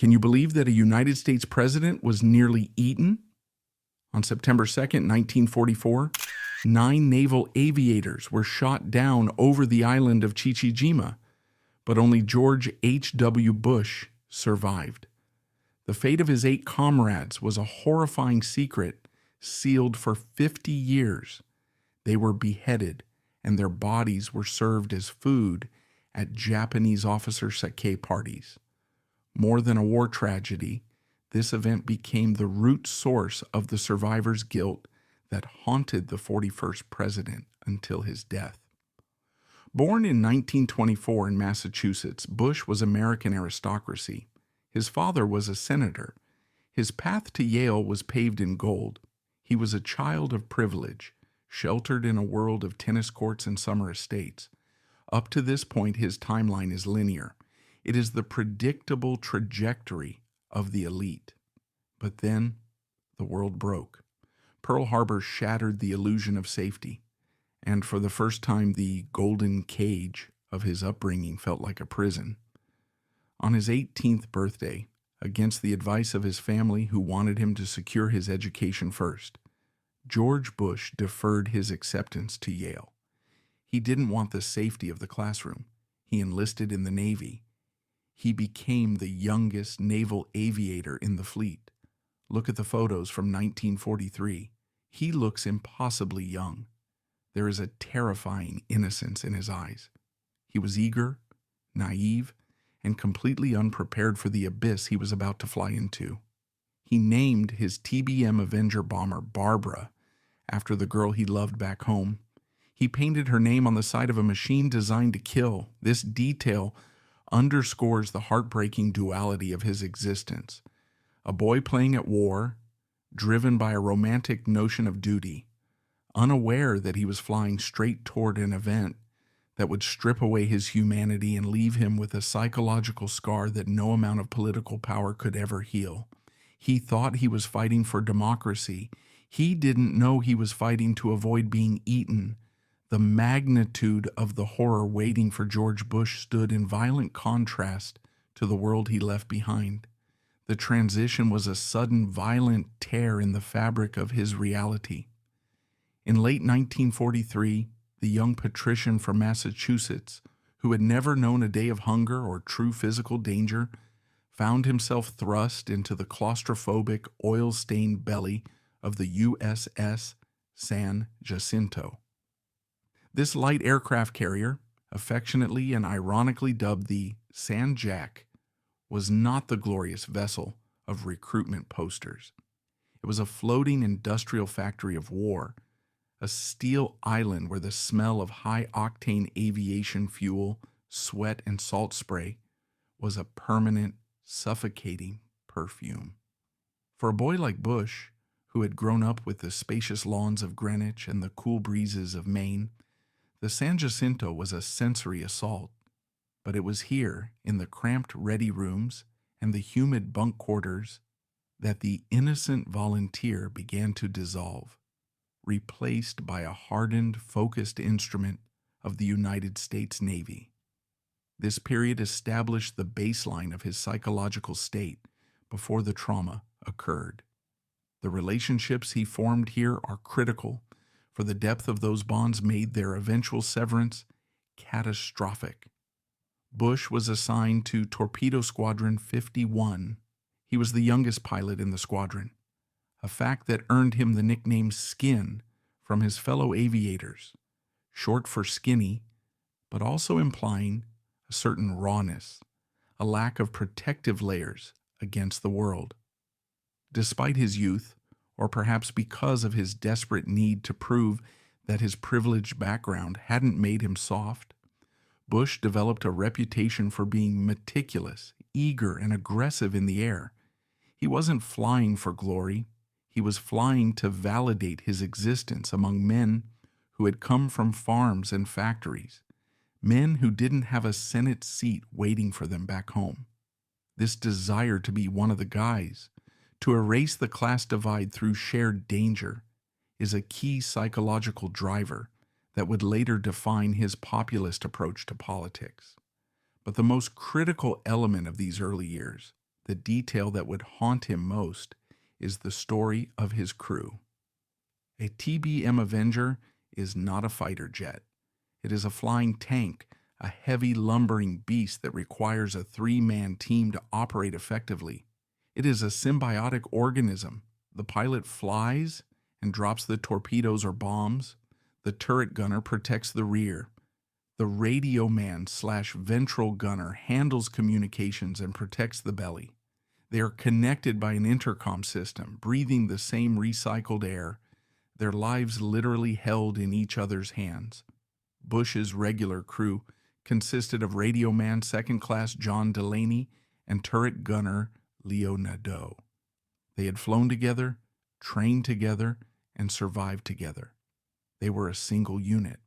Can you believe that a United States president was nearly eaten? On September 2nd, 1944, 9 naval aviators were shot down over the island of Chichijima, but only George H.W. Bush survived. The fate of his 8 comrades was a horrifying secret sealed for 50 years. They were beheaded, and their bodies were served as food at Japanese officer sake parties. More than a war tragedy, this event became the root source of the survivors' guilt that haunted the 41st president until his death. Born in 1924 in Massachusetts, Bush was American aristocracy. His father was a senator. His path to Yale was paved in gold. He was a child of privilege, sheltered in a world of tennis courts and summer estates. Up to this point, his timeline is linear. It is the predictable trajectory of the elite. But then, the world broke. Pearl Harbor shattered the illusion of safety, and for the first time, the golden cage of his upbringing felt like a prison. On his 18th birthday, against the advice of his family who wanted him to secure his education first, George Bush deferred his acceptance to Yale. He didn't want the safety of the classroom. He enlisted in the Navy. He became the youngest naval aviator in the fleet. Look at the photos from 1943. He looks impossibly young. There is a terrifying innocence in his eyes. He was eager, naive, and completely unprepared for the abyss he was about to fly into. He named his TBM Avenger bomber Barbara after the girl he loved back home. He painted her name on the side of a machine designed to kill. This detail underscores the heartbreaking duality of his existence. A boy playing at war, driven by a romantic notion of duty, unaware that he was flying straight toward an event that would strip away his humanity and leave him with a psychological scar that no amount of political power could ever heal. He thought he was fighting for democracy. He didn't know he was fighting to avoid being eaten. The magnitude of the horror waiting for George Bush stood in violent contrast to the world he left behind. The transition was a sudden, violent tear in the fabric of his reality. In late 1943, the young patrician from Massachusetts, who had never known a day of hunger or true physical danger, found himself thrust into the claustrophobic, oil-stained belly of the USS San Jacinto. This light aircraft carrier, affectionately and ironically dubbed the San Jack, was not the glorious vessel of recruitment posters. It was a floating industrial factory of war, a steel island where the smell of high-octane aviation fuel, sweat, and salt spray was a permanent, suffocating perfume. For a boy like Bush, who had grown up with the spacious lawns of Greenwich and the cool breezes of Maine, the San Jacinto was a sensory assault. But it was here, in the cramped ready rooms and the humid bunk quarters, that the innocent volunteer began to dissolve, replaced by a hardened, focused instrument of the United States Navy. This period established the baseline of his psychological state before the trauma occurred. The relationships he formed here are critical, for the depth of those bonds made their eventual severance catastrophic. Bush was assigned to Torpedo Squadron 51. He was the youngest pilot in the squadron, a fact that earned him the nickname Skin from his fellow aviators, short for skinny, but also implying a certain rawness, a lack of protective layers against the world. Despite his youth, or perhaps because of his desperate need to prove that his privileged background hadn't made him soft, Bush developed a reputation for being meticulous, eager, and aggressive in the air. He wasn't flying for glory. He was flying to validate his existence among men who had come from farms and factories, men who didn't have a Senate seat waiting for them back home. This desire to be one of the guys, to erase the class divide through shared danger, is a key psychological driver that would later define his populist approach to politics. But the most critical element of these early years, The detail that would haunt him most is the story of his crew. A TBM Avenger is not a fighter jet. It is a flying tank, a heavy lumbering beast that requires a three-man team to operate effectively. It is a symbiotic organism. The pilot flies and drops the torpedoes or bombs. The turret gunner protects the rear. The radio man/ventral gunner handles communications and protects the belly. They are connected by an intercom system, breathing the same recycled air, their lives literally held in each other's hands. Bush's regular crew consisted of radio man second class John Delaney and turret gunner Leo Nadeau. They had flown together, trained together, and survived together. They were a single unit.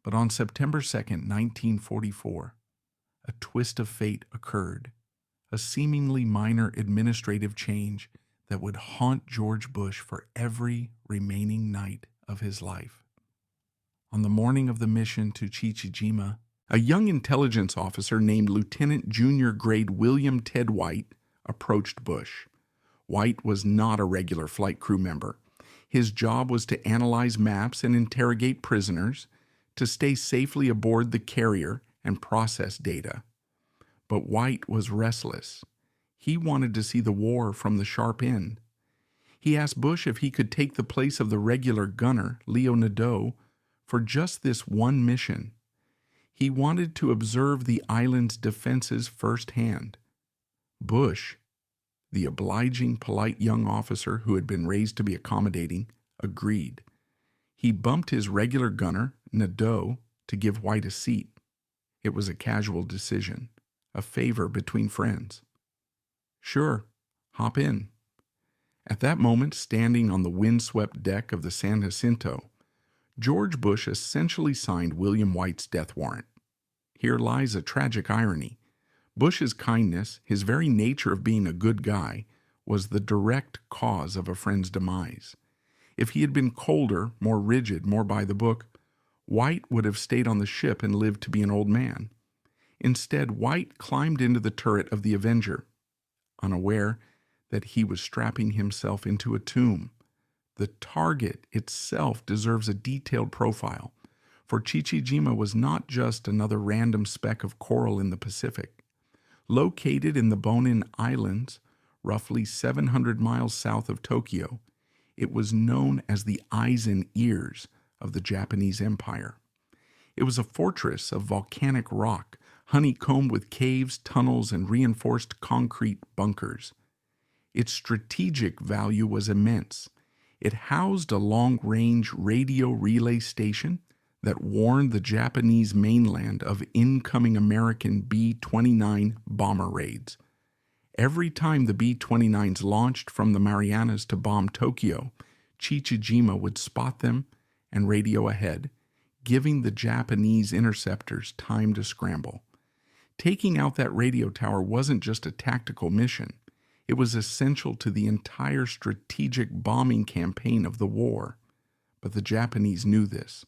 But on September 2nd, 1944, a twist of fate occurred, a seemingly minor administrative change that would haunt George Bush for every remaining night of his life. On the morning of the mission to Chichijima, a young intelligence officer named Lieutenant Junior Grade William Ted White approached Bush. White was not a regular flight crew member. His job was to analyze maps and interrogate prisoners, to stay safely aboard the carrier and process data. But White was restless. He wanted to see the war from the sharp end. He asked Bush if he could take the place of the regular gunner, Leo Nadeau, for just this one mission. He wanted to observe the island's defenses firsthand. Bush, the obliging, polite young officer who had been raised to be accommodating, agreed. He bumped his regular gunner, Nadeau, to give White a seat. It was a casual decision, a favor between friends. Sure, hop in. At that moment, standing on the windswept deck of the San Jacinto, George Bush essentially signed William White's death warrant. Here lies a tragic irony. Bush's kindness, his very nature of being a good guy, was the direct cause of a friend's demise. If he had been colder, more rigid, more by the book, White would have stayed on the ship and lived to be an old man. Instead, White climbed into the turret of the Avenger, unaware that he was strapping himself into a tomb. The target itself deserves a detailed profile, for Chichijima was not just another random speck of coral in the Pacific. Located in the Bonin Islands, roughly 700 miles south of Tokyo, it was known as the eyes and ears of the Japanese Empire. It was a fortress of volcanic rock, honeycombed with caves, tunnels, and reinforced concrete bunkers. Its strategic value was immense. It housed a long-range radio relay station that warned the Japanese mainland of incoming American B-29 bomber raids. Every time the B-29s launched from the Marianas to bomb Tokyo, Chichijima would spot them and radio ahead, giving the Japanese interceptors time to scramble. Taking out that radio tower wasn't just a tactical mission. It was essential to the entire strategic bombing campaign of the war. But the Japanese knew this.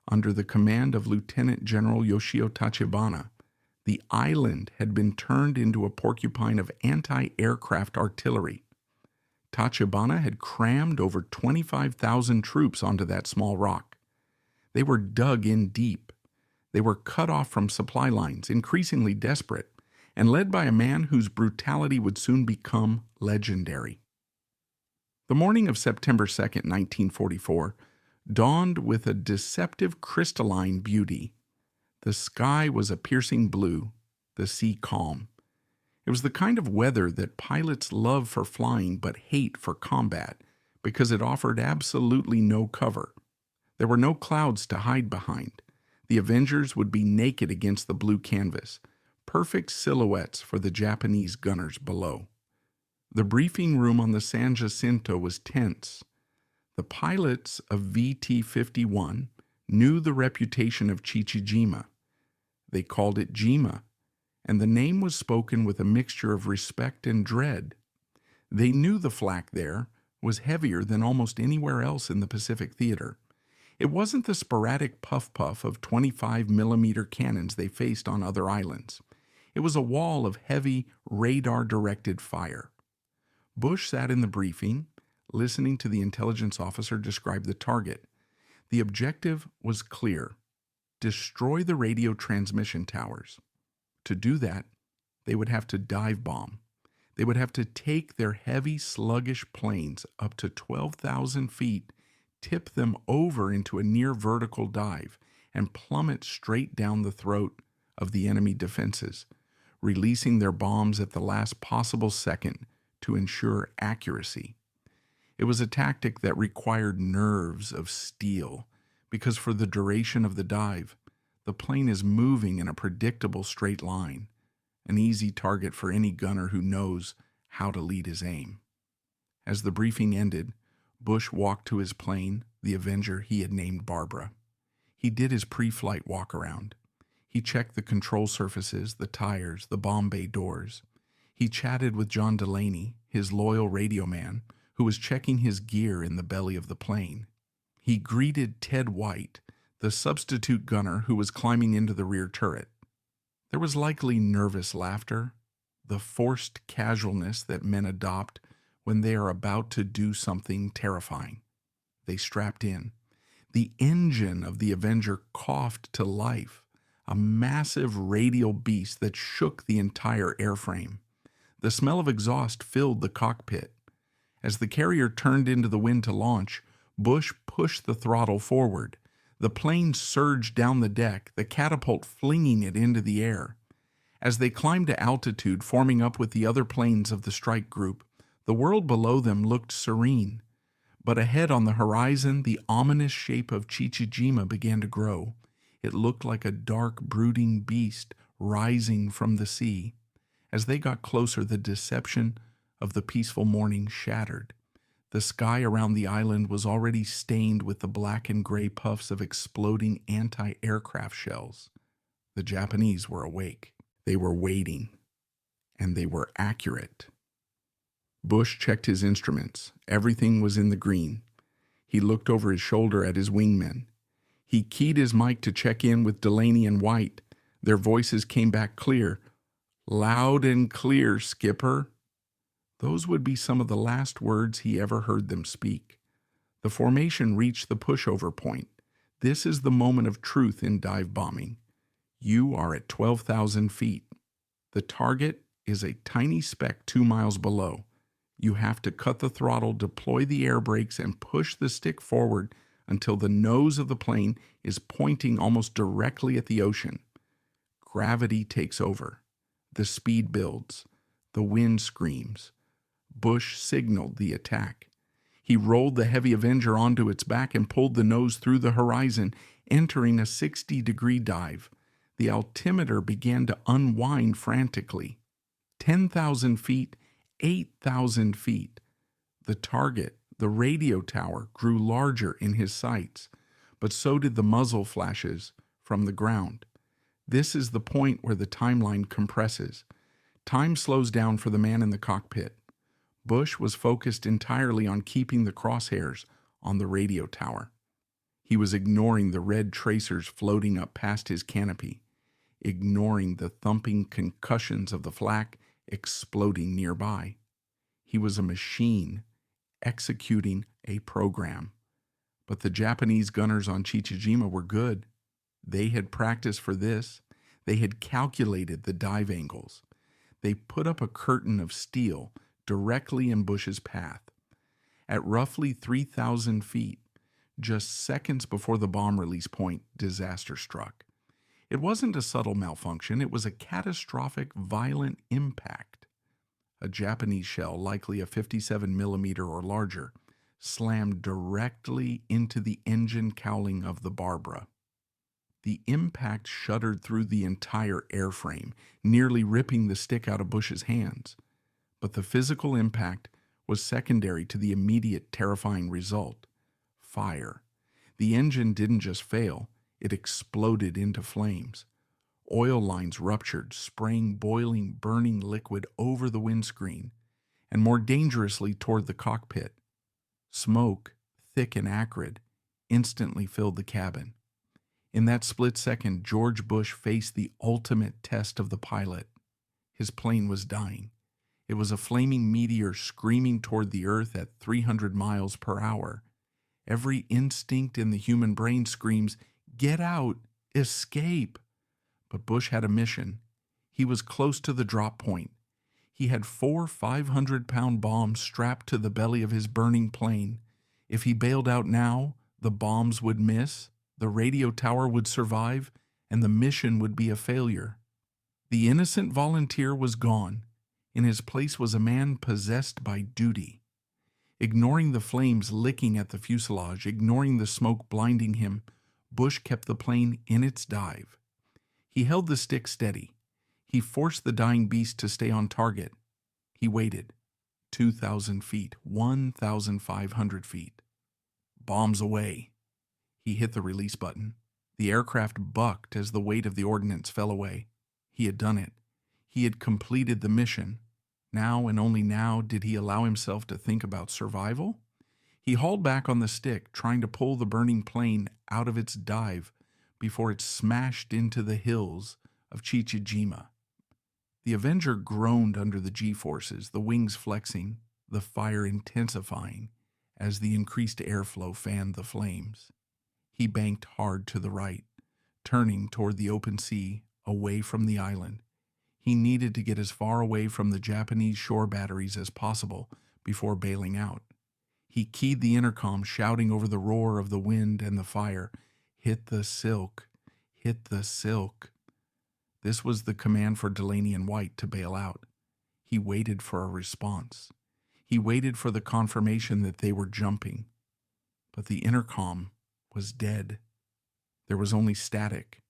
Under the command of Lieutenant General Yoshio Tachibana, the island had been turned into a porcupine of anti-aircraft artillery. Tachibana had crammed over 25,000 troops onto that small rock. They were dug in deep. They were cut off from supply lines, increasingly desperate, and led by a man whose brutality would soon become legendary. The morning of September 2nd, 1944, dawned with a deceptive crystalline beauty. The sky was a piercing blue, the sea calm. It was the kind of weather that pilots love for flying but hate for combat because it offered absolutely no cover. There were no clouds to hide behind. The Avengers would be naked against the blue canvas, perfect silhouettes for the Japanese gunners below. The briefing room on the San Jacinto was tense. The pilots of VT-51 knew the reputation of Chichijima. They called it Jima, and the name was spoken with a mixture of respect and dread. They knew the flak there was heavier than almost anywhere else in the Pacific theater. It wasn't the sporadic puff-puff of 25mm cannons they faced on other islands. It was a wall of heavy, radar-directed fire. Bush sat in the briefing, listening to the intelligence officer describe the target. The objective was clear: destroy the radio transmission towers. To do that, they would have to dive bomb. They would have to take their heavy, sluggish planes up to 12,000 feet, tip them over into a near vertical dive, and plummet straight down the throat of the enemy defenses, releasing their bombs at the last possible second to ensure accuracy. It was a tactic that required nerves of steel, because for the duration of the dive, the plane is moving in a predictable straight line, an easy target for any gunner who knows how to lead his aim. As the briefing ended, Bush walked to his plane, the Avenger he had named Barbara. He did his pre-flight walk-around. He checked the control surfaces, the tires, the bomb bay doors. He chatted with John Delaney, his loyal radio man, who was checking his gear in the belly of the plane. He greeted Ted White, the substitute gunner who was climbing into the rear turret. There was likely nervous laughter, the forced casualness that men adopt when they are about to do something terrifying. They strapped in. The engine of the Avenger coughed to life, a massive radial beast that shook the entire airframe. The smell of exhaust filled the cockpit. As the carrier turned into the wind to launch, Bush pushed the throttle forward. The plane surged down the deck, the catapult flinging it into the air. As they climbed to altitude, forming up with the other planes of the strike group, the world below them looked serene. But ahead on the horizon, the ominous shape of Chichijima began to grow. It looked like a dark, brooding beast rising from the sea. As they got closer, the deception of the peaceful morning shattered. The sky around the island was already stained with the black and gray puffs of exploding anti-aircraft shells. The Japanese were awake. They were waiting. And they were accurate. Bush checked his instruments. Everything was in the green. He looked over his shoulder at his wingmen. He keyed his mic to check in with Delaney and White. Their voices came back clear. "Loud and clear, Skipper." Those would be some of the last words he ever heard them speak. The formation reached the pushover point. This is the moment of truth in dive bombing. You are at 12,000 feet. The target is a tiny speck 2 miles below. You have to cut the throttle, deploy the air brakes, and push the stick forward until the nose of the plane is pointing almost directly at the ocean. Gravity takes over. The speed builds. The wind screams. Bush signaled the attack. He rolled the heavy Avenger onto its back and pulled the nose through the horizon, entering a 60-degree dive. The altimeter began to unwind frantically. 10,000 feet, 8,000 feet. The target, the radio tower, grew larger in his sights, but so did the muzzle flashes from the ground. This is the point where the timeline compresses. Time slows down for the man in the cockpit. Bush was focused entirely on keeping the crosshairs on the radio tower. He was ignoring the red tracers floating up past his canopy, ignoring the thumping concussions of the flak exploding nearby. He was a machine executing a program. But the Japanese gunners on Chichijima were good. They had practiced for this. They had calculated the dive angles. They put up a curtain of steel directly in Bush's path. At roughly 3,000 feet, just seconds before the bomb release point, disaster struck. It wasn't a subtle malfunction. It was a catastrophic, violent impact. A Japanese shell, likely a 57 millimeter or larger, slammed directly into the engine cowling of the Barbara. The impact shuddered through the entire airframe, nearly ripping the stick out of Bush's hands. But the physical impact was secondary to the immediate terrifying result: fire. The engine didn't just fail, it exploded into flames. Oil lines ruptured, spraying boiling, burning liquid over the windscreen, and more dangerously toward the cockpit. Smoke, thick and acrid, instantly filled the cabin. In that split second, George Bush faced the ultimate test of the pilot. His plane was dying. It was a flaming meteor screaming toward the earth at 300 miles per hour. Every instinct in the human brain screams, "Get out! Escape!" But Bush had a mission. He was close to the drop point. He had 4 500-pound bombs strapped to the belly of his burning plane. If he bailed out now, the bombs would miss, the radio tower would survive, and the mission would be a failure. The innocent volunteer was gone. In his place was a man possessed by duty. Ignoring the flames licking at the fuselage, ignoring the smoke blinding him, Bush kept the plane in its dive. He held the stick steady. He forced the dying beast to stay on target. He waited. 2,000 feet, 1,500 feet. Bombs away. He hit the release button. The aircraft bucked as the weight of the ordnance fell away. He had done it. He had completed the mission. Now and only now did he allow himself to think about survival. He hauled back on the stick, trying to pull the burning plane out of its dive before it smashed into the hills of Chichijima. The Avenger groaned under the G-forces, the wings flexing, the fire intensifying as the increased airflow fanned the flames. He banked hard to the right, turning toward the open sea, away from the island. He needed to get as far away from the Japanese shore batteries as possible before bailing out. He keyed the intercom, shouting over the roar of the wind and the fire, "Hit the silk! Hit the silk!" This was the command for Delaney and White to bail out. He waited for a response. He waited for the confirmation that they were jumping. But the intercom was dead. There was only static.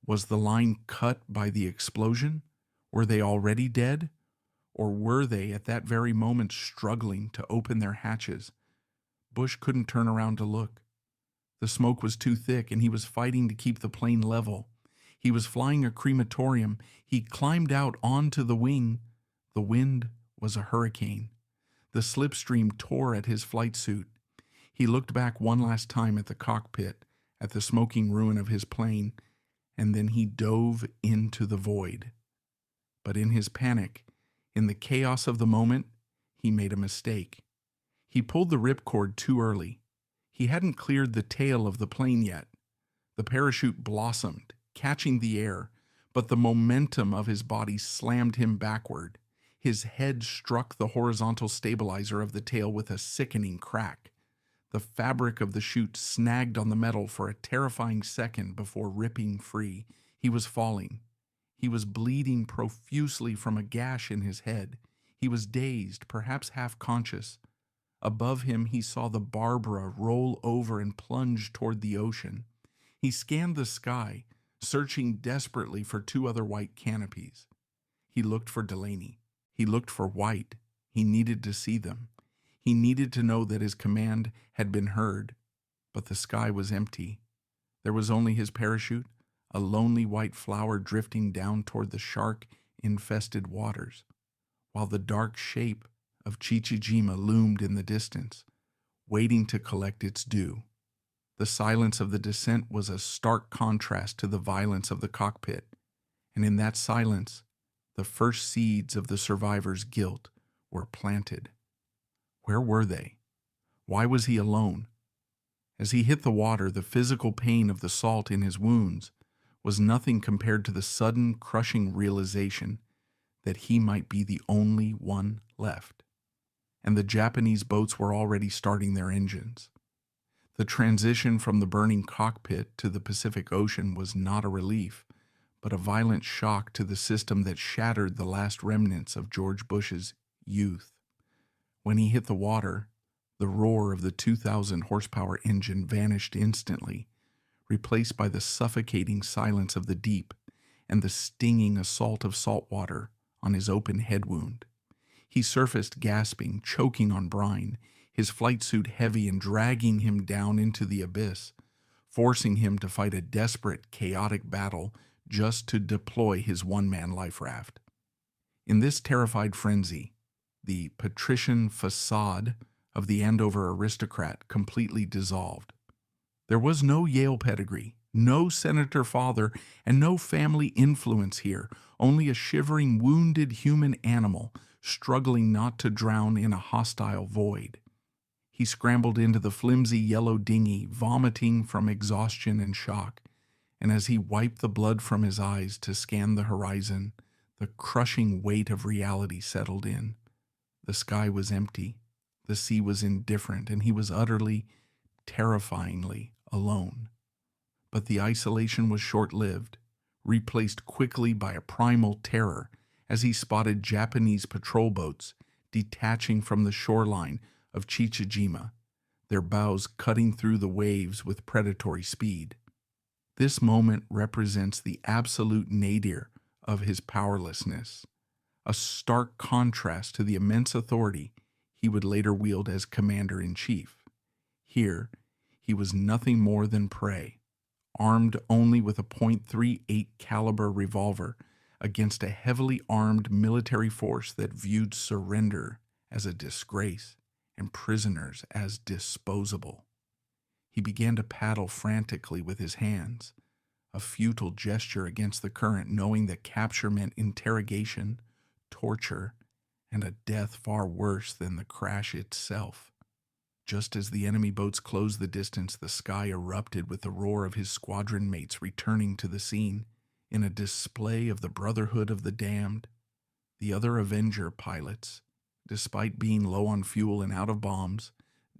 Was the line cut by the explosion? Were they already dead? Or were they, at that very moment, struggling to open their hatches? Bush couldn't turn around to look. The smoke was too thick, and he was fighting to keep the plane level. He was flying a crematorium. He climbed out onto the wing. The wind was a hurricane. The slipstream tore at his flight suit. He looked back one last time at the cockpit, at the smoking ruin of his plane, and then he dove into the void. But in his panic, in the chaos of the moment, he made a mistake. He pulled the ripcord too early. He hadn't cleared the tail of the plane yet. The parachute blossomed, catching the air, but the momentum of his body slammed him backward. His head struck the horizontal stabilizer of the tail with a sickening crack. The fabric of the chute snagged on the metal for a terrifying second before ripping free. He was falling. He was bleeding profusely from a gash in his head. He was dazed, perhaps half-conscious. Above him, he saw the Barbara roll over and plunge toward the ocean. He scanned the sky, searching desperately for 2 other white canopies. He looked for Delaney. He looked for White. He needed to see them. He needed to know that his command had been heard. But the sky was empty. There was only his parachute, a lonely white flower drifting down toward the shark-infested waters, while the dark shape of Chichijima loomed in the distance, waiting to collect its due. The silence of the descent was a stark contrast to the violence of the cockpit, and in that silence, the first seeds of the survivor's guilt were planted. Where were they? Why was he alone? As he hit the water, the physical pain of the salt in his wounds was nothing compared to the sudden, crushing realization that he might be the only one left. And the Japanese boats were already starting their engines. The transition from the burning cockpit to the Pacific Ocean was not a relief, but a violent shock to the system that shattered the last remnants of George Bush's youth. When he hit the water, the roar of the 2,000 horsepower engine vanished instantly, replaced by the suffocating silence of the deep and the stinging assault of salt water on his open head wound. He surfaced gasping, choking on brine, his flight suit heavy and dragging him down into the abyss, forcing him to fight a desperate, chaotic battle just to deploy his one-man life raft. In this terrified frenzy, the patrician facade of the Andover aristocrat completely dissolved. There was no Yale pedigree, No senator father and no family influence here, only a shivering, wounded human animal struggling not to drown in a hostile void. He scrambled into the flimsy yellow dinghy, vomiting from exhaustion and shock, and as he wiped the blood from his eyes to scan the horizon, the crushing weight of reality settled in. The sky was empty, the sea was indifferent, and he was utterly, terrifyingly alone. But the isolation was short-lived, replaced quickly by a primal terror as he spotted Japanese patrol boats detaching from the shoreline of Chichijima, their bows cutting through the waves with predatory speed. This moment represents the absolute nadir of his powerlessness, a stark contrast to the immense authority he would later wield as commander-in-chief. Here, he was nothing more than prey, armed only with a .38 caliber revolver against a heavily armed military force that viewed surrender as a disgrace and prisoners as disposable. He began to paddle frantically with his hands, a futile gesture against the current, knowing that capture meant interrogation, torture, and a death far worse than the crash itself. Just as the enemy boats closed the distance, the sky erupted with the roar of his squadron mates returning to the scene in a display of the brotherhood of the damned. The other Avenger pilots, despite being low on fuel and out of bombs,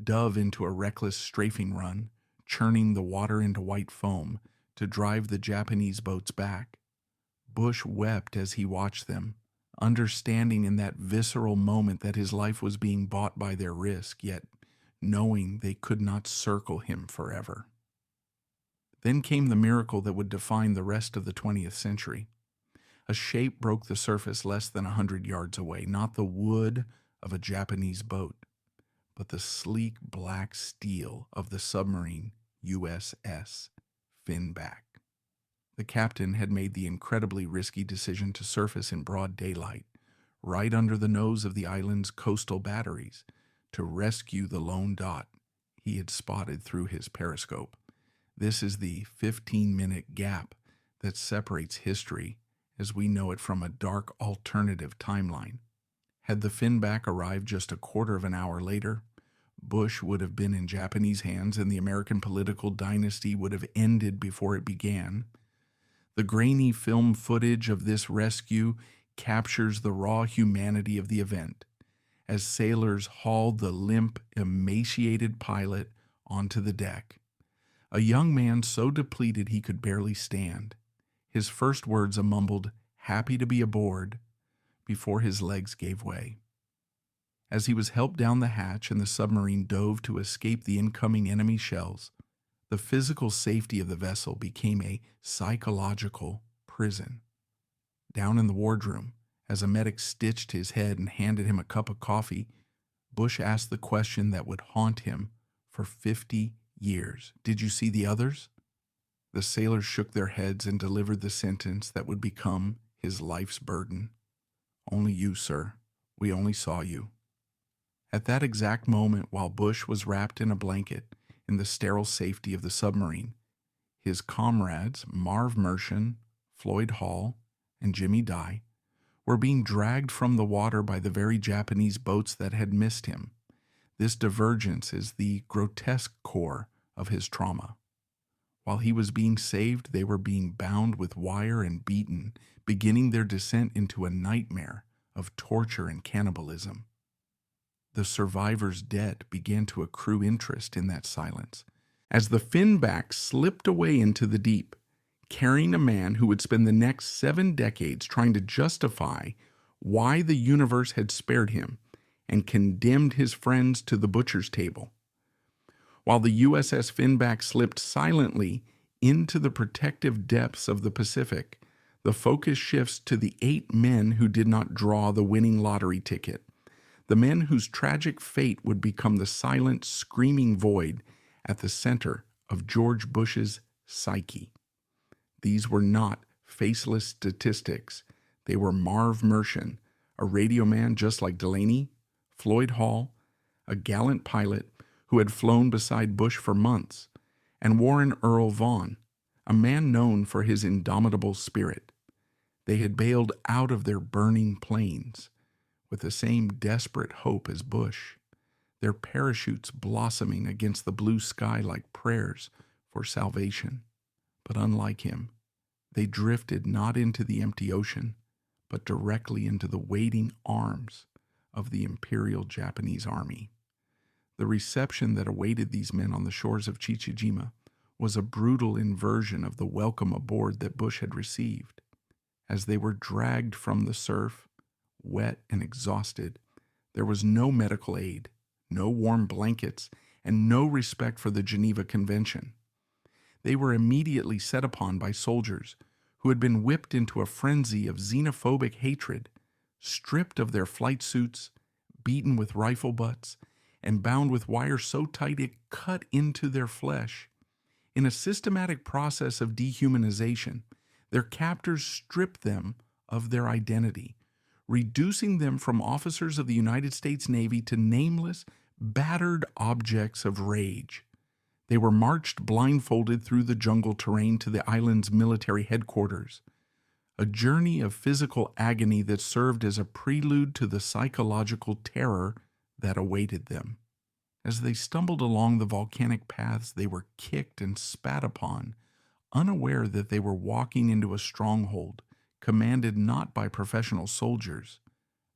dove into a reckless strafing run, churning the water into white foam to drive the Japanese boats back. Bush wept as he watched them, understanding in that visceral moment that his life was being bought by their risk, yet knowing they could not circle him forever. Then came the miracle that would define the rest of the 20th century. A shape broke the surface less than 100 yards away, not the wood of a Japanese boat, but the sleek black steel of the submarine USS Finback. The captain had made the incredibly risky decision to surface in broad daylight, right under the nose of the island's coastal batteries, to rescue the lone dot he had spotted through his periscope. This is the 15-minute gap that separates history as we know it from a dark alternative timeline. Had the Finback arrived just a quarter of an hour later, Bush would have been in Japanese hands and the American political dynasty would have ended before it began. The grainy film footage of this rescue captures the raw humanity of the event, as sailors hauled the limp, emaciated pilot onto the deck. A young man so depleted he could barely stand, his first words a mumbled, "Happy to be aboard," before his legs gave way. As he was helped down the hatch and the submarine dove to escape the incoming enemy shells, the physical safety of the vessel became a psychological prison. Down in the wardroom, as a medic stitched his head and handed him a cup of coffee, Bush asked the question that would haunt him for 50 years. "Did you see the others?" The sailors shook their heads and delivered the sentence that would become his life's burden. "Only you, sir. We only saw you." At that exact moment, while Bush was wrapped in a blanket in the sterile safety of the submarine, his comrades, Marv Mershon, Floyd Hall, and Jimmy Dye, were being dragged from the water by the very Japanese boats that had missed him. This divergence is the grotesque core of his trauma. While he was being saved, they were being bound with wire and beaten, beginning their descent into a nightmare of torture and cannibalism. The survivor's debt began to accrue interest in that silence, as the Finback slipped away into the deep, carrying a man who would spend the next 7 decades trying to justify why the universe had spared him and condemned his friends to the butcher's table. While the USS Finback slipped silently into the protective depths of the Pacific, the focus shifts to the 8 men who did not draw the winning lottery ticket, the men whose tragic fate would become the silent, screaming void at the center of George Bush's psyche. These were not faceless statistics. They were Marv Mershon, a radio man just like Delaney, Floyd Hall, a gallant pilot who had flown beside Bush for months, and Warren Earl Vaughn, a man known for his indomitable spirit. They had bailed out of their burning planes with the same desperate hope as Bush, their parachutes blossoming against the blue sky like prayers for salvation. But unlike him, they drifted not into the empty ocean, but directly into the waiting arms of the Imperial Japanese Army. The reception that awaited these men on the shores of Chichijima was a brutal inversion of the welcome aboard that Bush had received. As they were dragged from the surf, wet and exhausted, there was no medical aid, no warm blankets, and no respect for the Geneva Convention. They were immediately set upon by soldiers who had been whipped into a frenzy of xenophobic hatred, stripped of their flight suits, beaten with rifle butts, and bound with wire so tight it cut into their flesh. In a systematic process of dehumanization, their captors stripped them of their identity, reducing them from officers of the United States Navy to nameless, battered objects of rage. They were marched blindfolded through the jungle terrain to the island's military headquarters, a journey of physical agony that served as a prelude to the psychological terror that awaited them. As they stumbled along the volcanic paths, they were kicked and spat upon, unaware that they were walking into a stronghold commanded not by professional soldiers,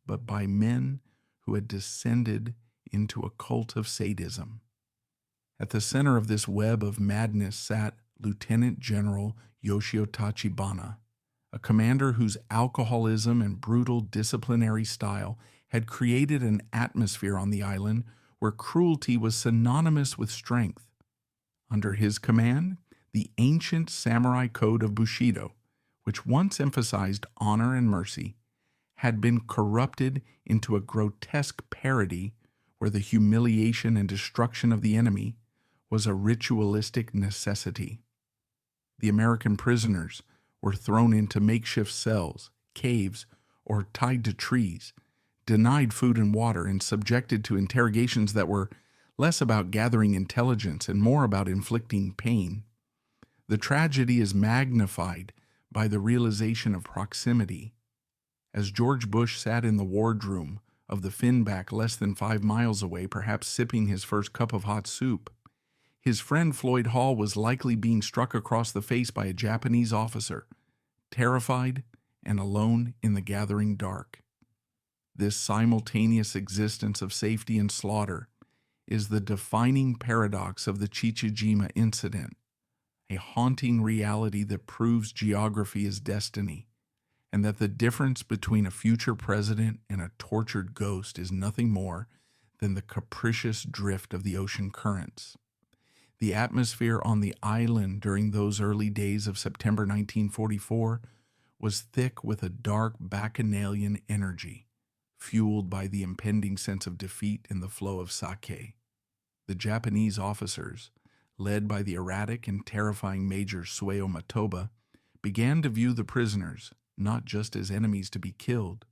but by men who had descended into a cult of sadism. At the center of this web of madness sat Lieutenant General Yoshio Tachibana, a commander whose alcoholism and brutal disciplinary style had created an atmosphere on the island where cruelty was synonymous with strength. Under his command, the ancient samurai code of Bushido, which once emphasized honor and mercy, had been corrupted into a grotesque parody where the humiliation and destruction of the enemy was a ritualistic necessity. The American prisoners were thrown into makeshift cells, caves, or tied to trees, denied food and water, and subjected to interrogations that were less about gathering intelligence and more about inflicting pain. The tragedy is magnified by the realization of proximity. As George Bush sat in the wardroom of the Finback less than 5 miles away, perhaps sipping his first cup of hot soup, his friend Floyd Hall was likely being struck across the face by a Japanese officer, terrified and alone in the gathering dark. This simultaneous existence of safety and slaughter is the defining paradox of the Chichijima Incident, a haunting reality that proves geography is destiny, and that the difference between a future president and a tortured ghost is nothing more than the capricious drift of the ocean currents. The atmosphere on the island during those early days of September 1944 was thick with a dark bacchanalian energy, fueled by the impending sense of defeat in the flow of sake. The Japanese officers, led by the erratic and terrifying Major Sueo Matoba, began to view the prisoners not just as enemies to be killed,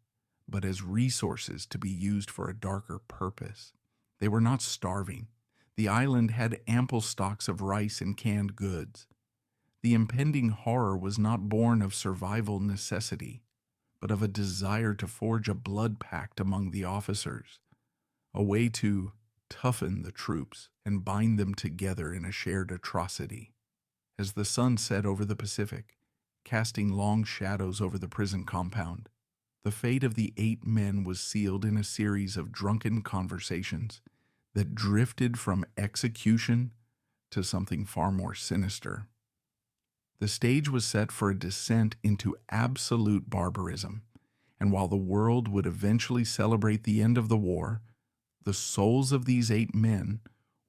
but as resources to be used for a darker purpose. They were not starving. The island had ample stocks of rice and canned goods. The impending horror was not born of survival necessity, but of a desire to forge a blood pact among the officers, a way to toughen the troops and bind them together in a shared atrocity. As the sun set over the Pacific, casting long shadows over the prison compound, the fate of the 8 men was sealed in a series of drunken conversations that drifted from execution to something far more sinister. The stage was set for a descent into absolute barbarism, and while the world would eventually celebrate the end of the war, the souls of these 8 men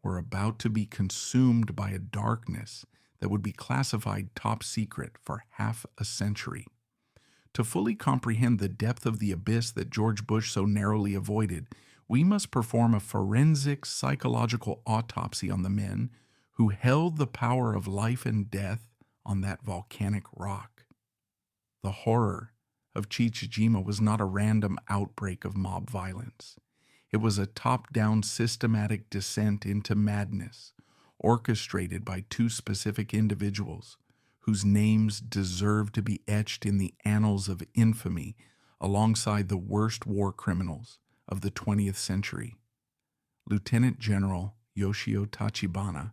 were about to be consumed by a darkness that would be classified top secret for half a century. To fully comprehend the depth of the abyss that George Bush so narrowly avoided, we must perform a forensic psychological autopsy on the men who held the power of life and death on that volcanic rock. The horror of Chichijima was not a random outbreak of mob violence. It was a top-down systematic descent into madness, orchestrated by 2 specific individuals whose names deserve to be etched in the annals of infamy alongside the worst war criminals of the 20th century. Lieutenant General Yoshio Tachibana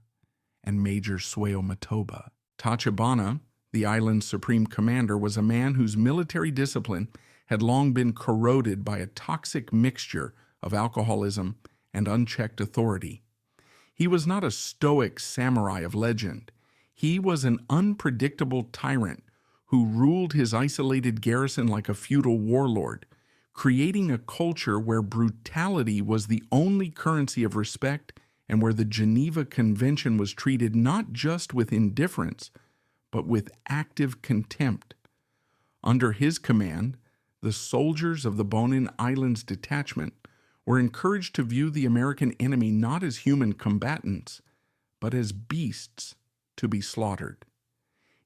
and Major Sueo Matoba. Tachibana, the island's supreme commander, was a man whose military discipline had long been corroded by a toxic mixture of alcoholism and unchecked authority. He was not a stoic samurai of legend. He was an unpredictable tyrant who ruled his isolated garrison like a feudal warlord, creating a culture where brutality was the only currency of respect and where the Geneva Convention was treated not just with indifference, but with active contempt. Under his command, the soldiers of the Bonin Islands Detachment were encouraged to view the American enemy not as human combatants, but as beasts to be slaughtered.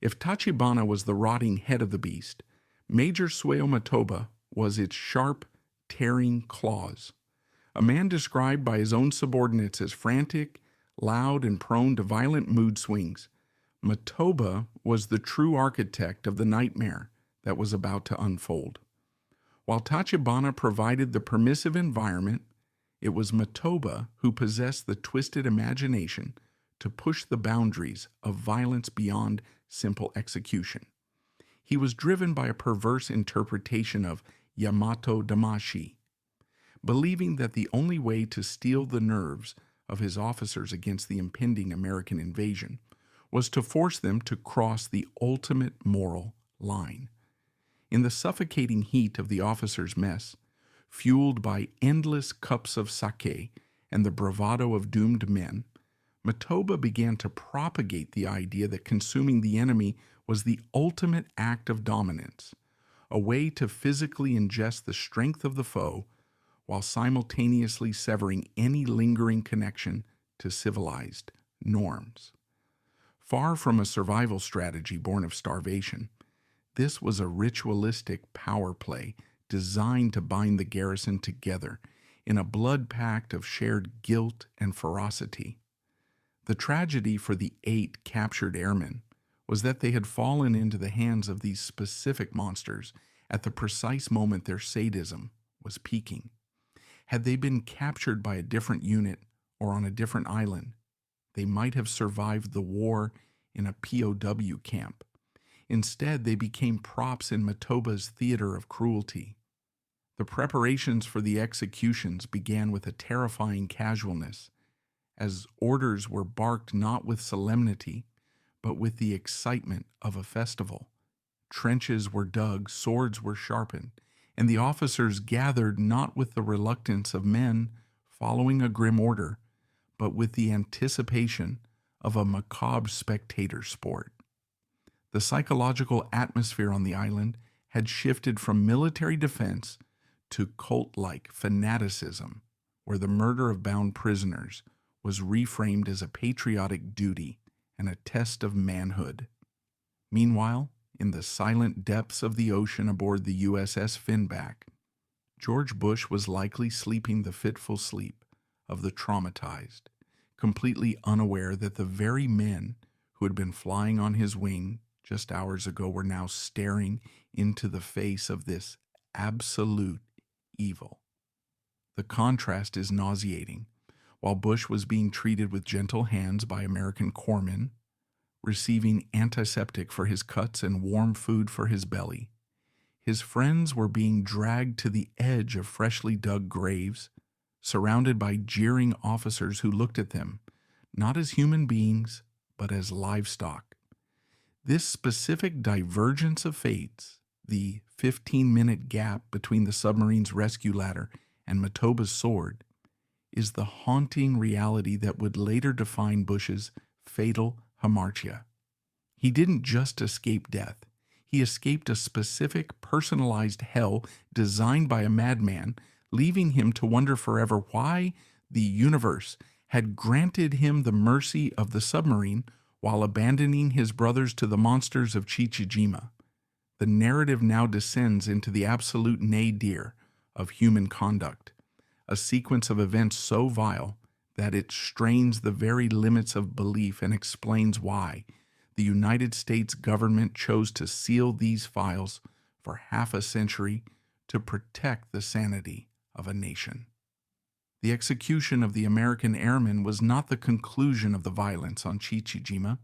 If Tachibana was the rotting head of the beast, Major Sueo Matoba was its sharp, tearing claws. A man described by his own subordinates as frantic, loud, and prone to violent mood swings, Matoba was the true architect of the nightmare that was about to unfold. While Tachibana provided the permissive environment, it was Matoba who possessed the twisted imagination to push the boundaries of violence beyond simple execution. He was driven by a perverse interpretation of Yamato Damashi, believing that the only way to steel the nerves of his officers against the impending American invasion was to force them to cross the ultimate moral line. In the suffocating heat of the officers' mess, fueled by endless cups of sake and the bravado of doomed men, Matoba began to propagate the idea that consuming the enemy was the ultimate act of dominance, a way to physically ingest the strength of the foe while simultaneously severing any lingering connection to civilized norms. Far from a survival strategy born of starvation, this was a ritualistic power play designed to bind the garrison together in a blood pact of shared guilt and ferocity. The tragedy for the 8 captured airmen was that they had fallen into the hands of these specific monsters at the precise moment their sadism was peaking. Had they been captured by a different unit or on a different island, they might have survived the war in a POW camp. Instead, they became props in Matoba's theater of cruelty. The preparations for the executions began with a terrifying casualness, as orders were barked not with solemnity, but with the excitement of a festival. Trenches were dug, swords were sharpened, and the officers gathered not with the reluctance of men following a grim order, but with the anticipation of a macabre spectator sport. The psychological atmosphere on the island had shifted from military defense to cult-like fanaticism, where the murder of bound prisoners was reframed as a patriotic duty and a test of manhood. Meanwhile, in the silent depths of the ocean aboard the USS Finback, George Bush was likely sleeping the fitful sleep of the traumatized, completely unaware that the very men who had been flying on his wing just hours ago were now staring into the face of this absolute evil. The contrast is nauseating. While Bush was being treated with gentle hands by American corpsmen, receiving antiseptic for his cuts and warm food for his belly, his friends were being dragged to the edge of freshly dug graves, surrounded by jeering officers who looked at them, not as human beings, but as livestock. This specific divergence of fates, the 15-minute gap between the submarine's rescue ladder and Matoba's sword, is the haunting reality that would later define Bush's fatal hamartia. He didn't just escape death. He escaped a specific, personalized hell designed by a madman, leaving him to wonder forever why the universe had granted him the mercy of the submarine while abandoning his brothers to the monsters of Chichijima. The narrative now descends into the absolute nadir of human conduct, a sequence of events so vile that it strains the very limits of belief and explains why the United States government chose to seal these files for half a century to protect the sanity of a nation. The execution of the American airmen was not the conclusion of the violence on Chichijima.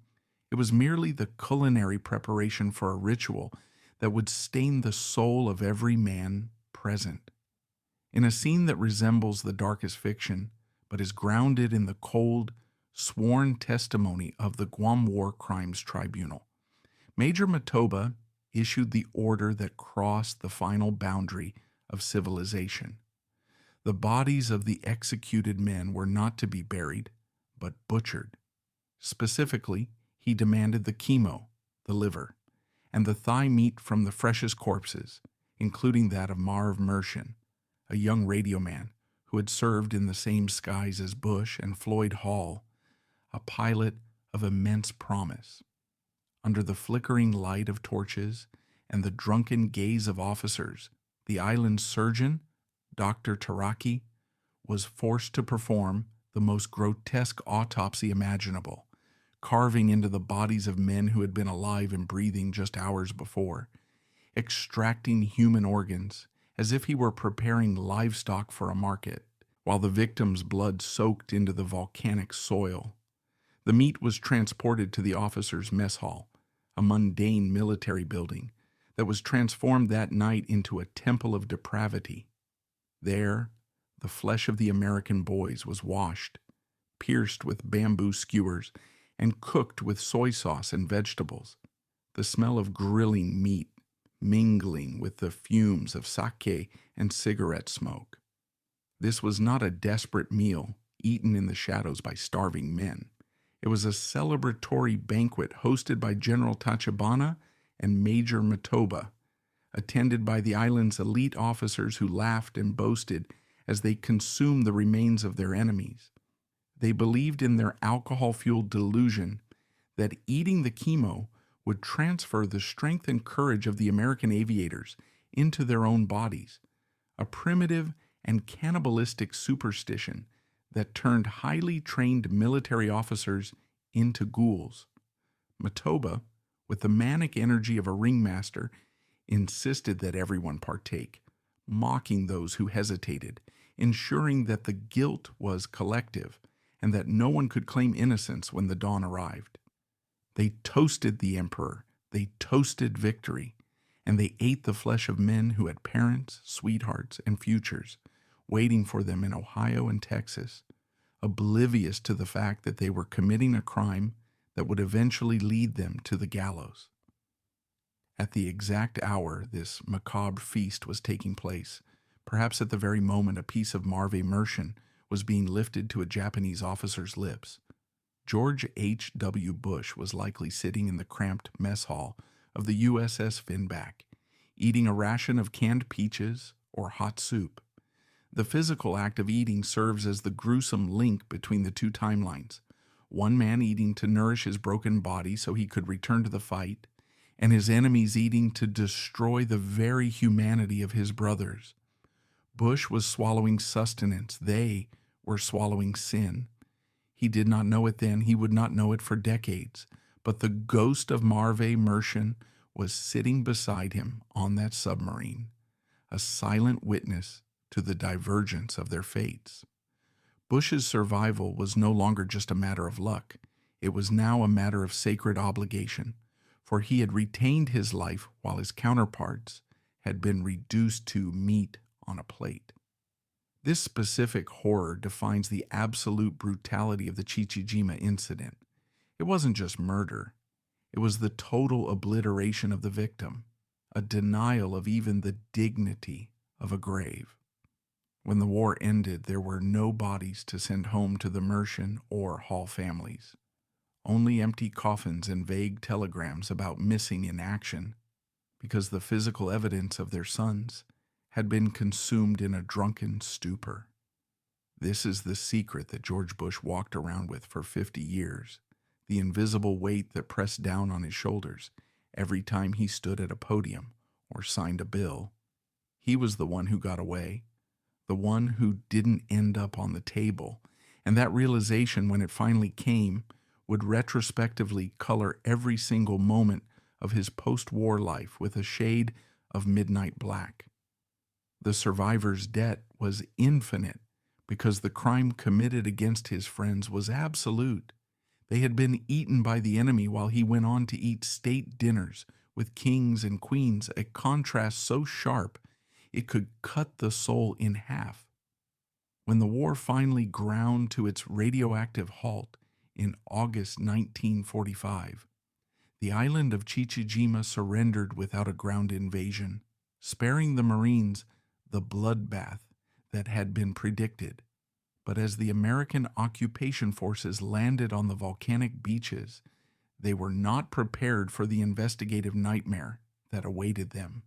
It was merely the culinary preparation for a ritual that would stain the soul of every man present. In a scene that resembles the darkest fiction, but is grounded in the cold, sworn testimony of the Guam War Crimes Tribunal, Major Matoba issued the order that crossed the final boundary of civilization. The bodies of the executed men were not to be buried, but butchered. Specifically, he demanded the chemo, the liver, and the thigh meat from the freshest corpses, including that of Marv Mershon, a young radio man who had served in the same skies as Bush and Floyd Hall, a pilot of immense promise. Under the flickering light of torches and the drunken gaze of officers, the island surgeon, Dr. Taraki, was forced to perform the most grotesque autopsy imaginable, carving into the bodies of men who had been alive and breathing just hours before, extracting human organs as if he were preparing livestock for a market, while the victim's blood soaked into the volcanic soil. The meat was transported to the officers' mess hall, a mundane military building that was transformed that night into a temple of depravity. There, the flesh of the American boys was washed, pierced with bamboo skewers, and cooked with soy sauce and vegetables, the smell of grilling meat mingling with the fumes of sake and cigarette smoke. This was not a desperate meal eaten in the shadows by starving men. It was a celebratory banquet hosted by General Tachibana and Major Matoba, attended by the island's elite officers who laughed and boasted as they consumed the remains of their enemies. They believed in their alcohol-fueled delusion that eating the chemo would transfer the strength and courage of the American aviators into their own bodies, a primitive and cannibalistic superstition that turned highly trained military officers into ghouls. Matoba, with the manic energy of a ringmaster, insisted that everyone partake, mocking those who hesitated, ensuring that the guilt was collective and that no one could claim innocence when the dawn arrived. They toasted the emperor, they toasted victory, and they ate the flesh of men who had parents, sweethearts, and futures waiting for them in Ohio and Texas, oblivious to the fact that they were committing a crime that would eventually lead them to the gallows. At the exact hour this macabre feast was taking place, perhaps at the very moment a piece of Marv Mershon was being lifted to a Japanese officer's lips, George H.W. Bush was likely sitting in the cramped mess hall of the USS Finback, eating a ration of canned peaches or hot soup. The physical act of eating serves as the gruesome link between the two timelines, one man eating to nourish his broken body so he could return to the fight, and his enemies eating to destroy the very humanity of his brothers. Bush was swallowing sustenance. They were swallowing sin. He did not know it then. He would not know it for decades. But the ghost of Marv Mershon was sitting beside him on that submarine, a silent witness to the divergence of their fates. Bush's survival was no longer just a matter of luck. It was now a matter of sacred obligation, for he had retained his life while his counterparts had been reduced to meat on a plate. This specific horror defines the absolute brutality of the Chichijima Incident. It wasn't just murder. It was the total obliteration of the victim, a denial of even the dignity of a grave. When the war ended, there were no bodies to send home to the Mershon or Hall families. Only empty coffins and vague telegrams about missing in action, because the physical evidence of their sons had been consumed in a drunken stupor. This is the secret that George Bush walked around with for 50 years, the invisible weight that pressed down on his shoulders every time he stood at a podium or signed a bill. He was the one who got away, the one who didn't end up on the table, and that realization, when it finally came, would retrospectively color every single moment of his post-war life with a shade of midnight black. The survivor's debt was infinite because the crime committed against his friends was absolute. They had been eaten by the enemy while he went on to eat state dinners with kings and queens, a contrast so sharp it could cut the soul in half. When the war finally ground to its radioactive halt in August 1945, the island of Chichijima surrendered without a ground invasion, sparing the Marines the bloodbath that had been predicted. But as the American occupation forces landed on the volcanic beaches, they were not prepared for the investigative nightmare that awaited them.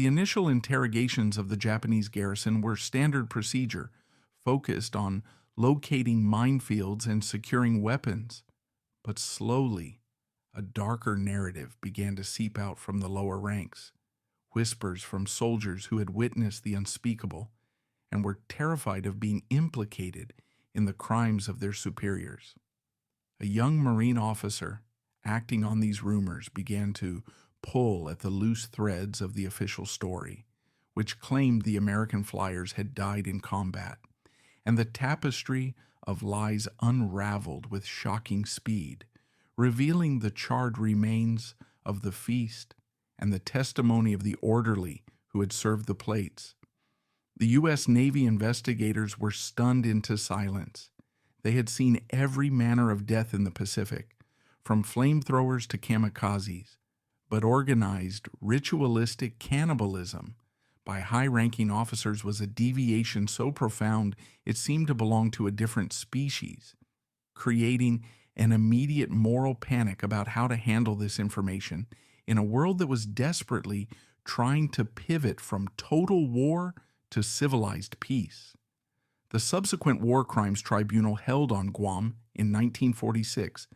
The initial interrogations of the Japanese garrison were standard procedure, focused on locating minefields and securing weapons. But slowly, a darker narrative began to seep out from the lower ranks. Whispers from soldiers who had witnessed the unspeakable and were terrified of being implicated in the crimes of their superiors. A young Marine officer, acting on these rumors, began to pull at the loose threads of the official story, which claimed the American flyers had died in combat, and the tapestry of lies unraveled with shocking speed, revealing the charred remains of the feast and the testimony of the orderly who had served the plates. The U.S. Navy investigators were stunned into silence. They had seen every manner of death in the Pacific, from flamethrowers to kamikazes, but organized, ritualistic cannibalism by high-ranking officers was a deviation so profound it seemed to belong to a different species, creating an immediate moral panic about how to handle this information in a world that was desperately trying to pivot from total war to civilized peace. The subsequent War Crimes Tribunal held on Guam in 1946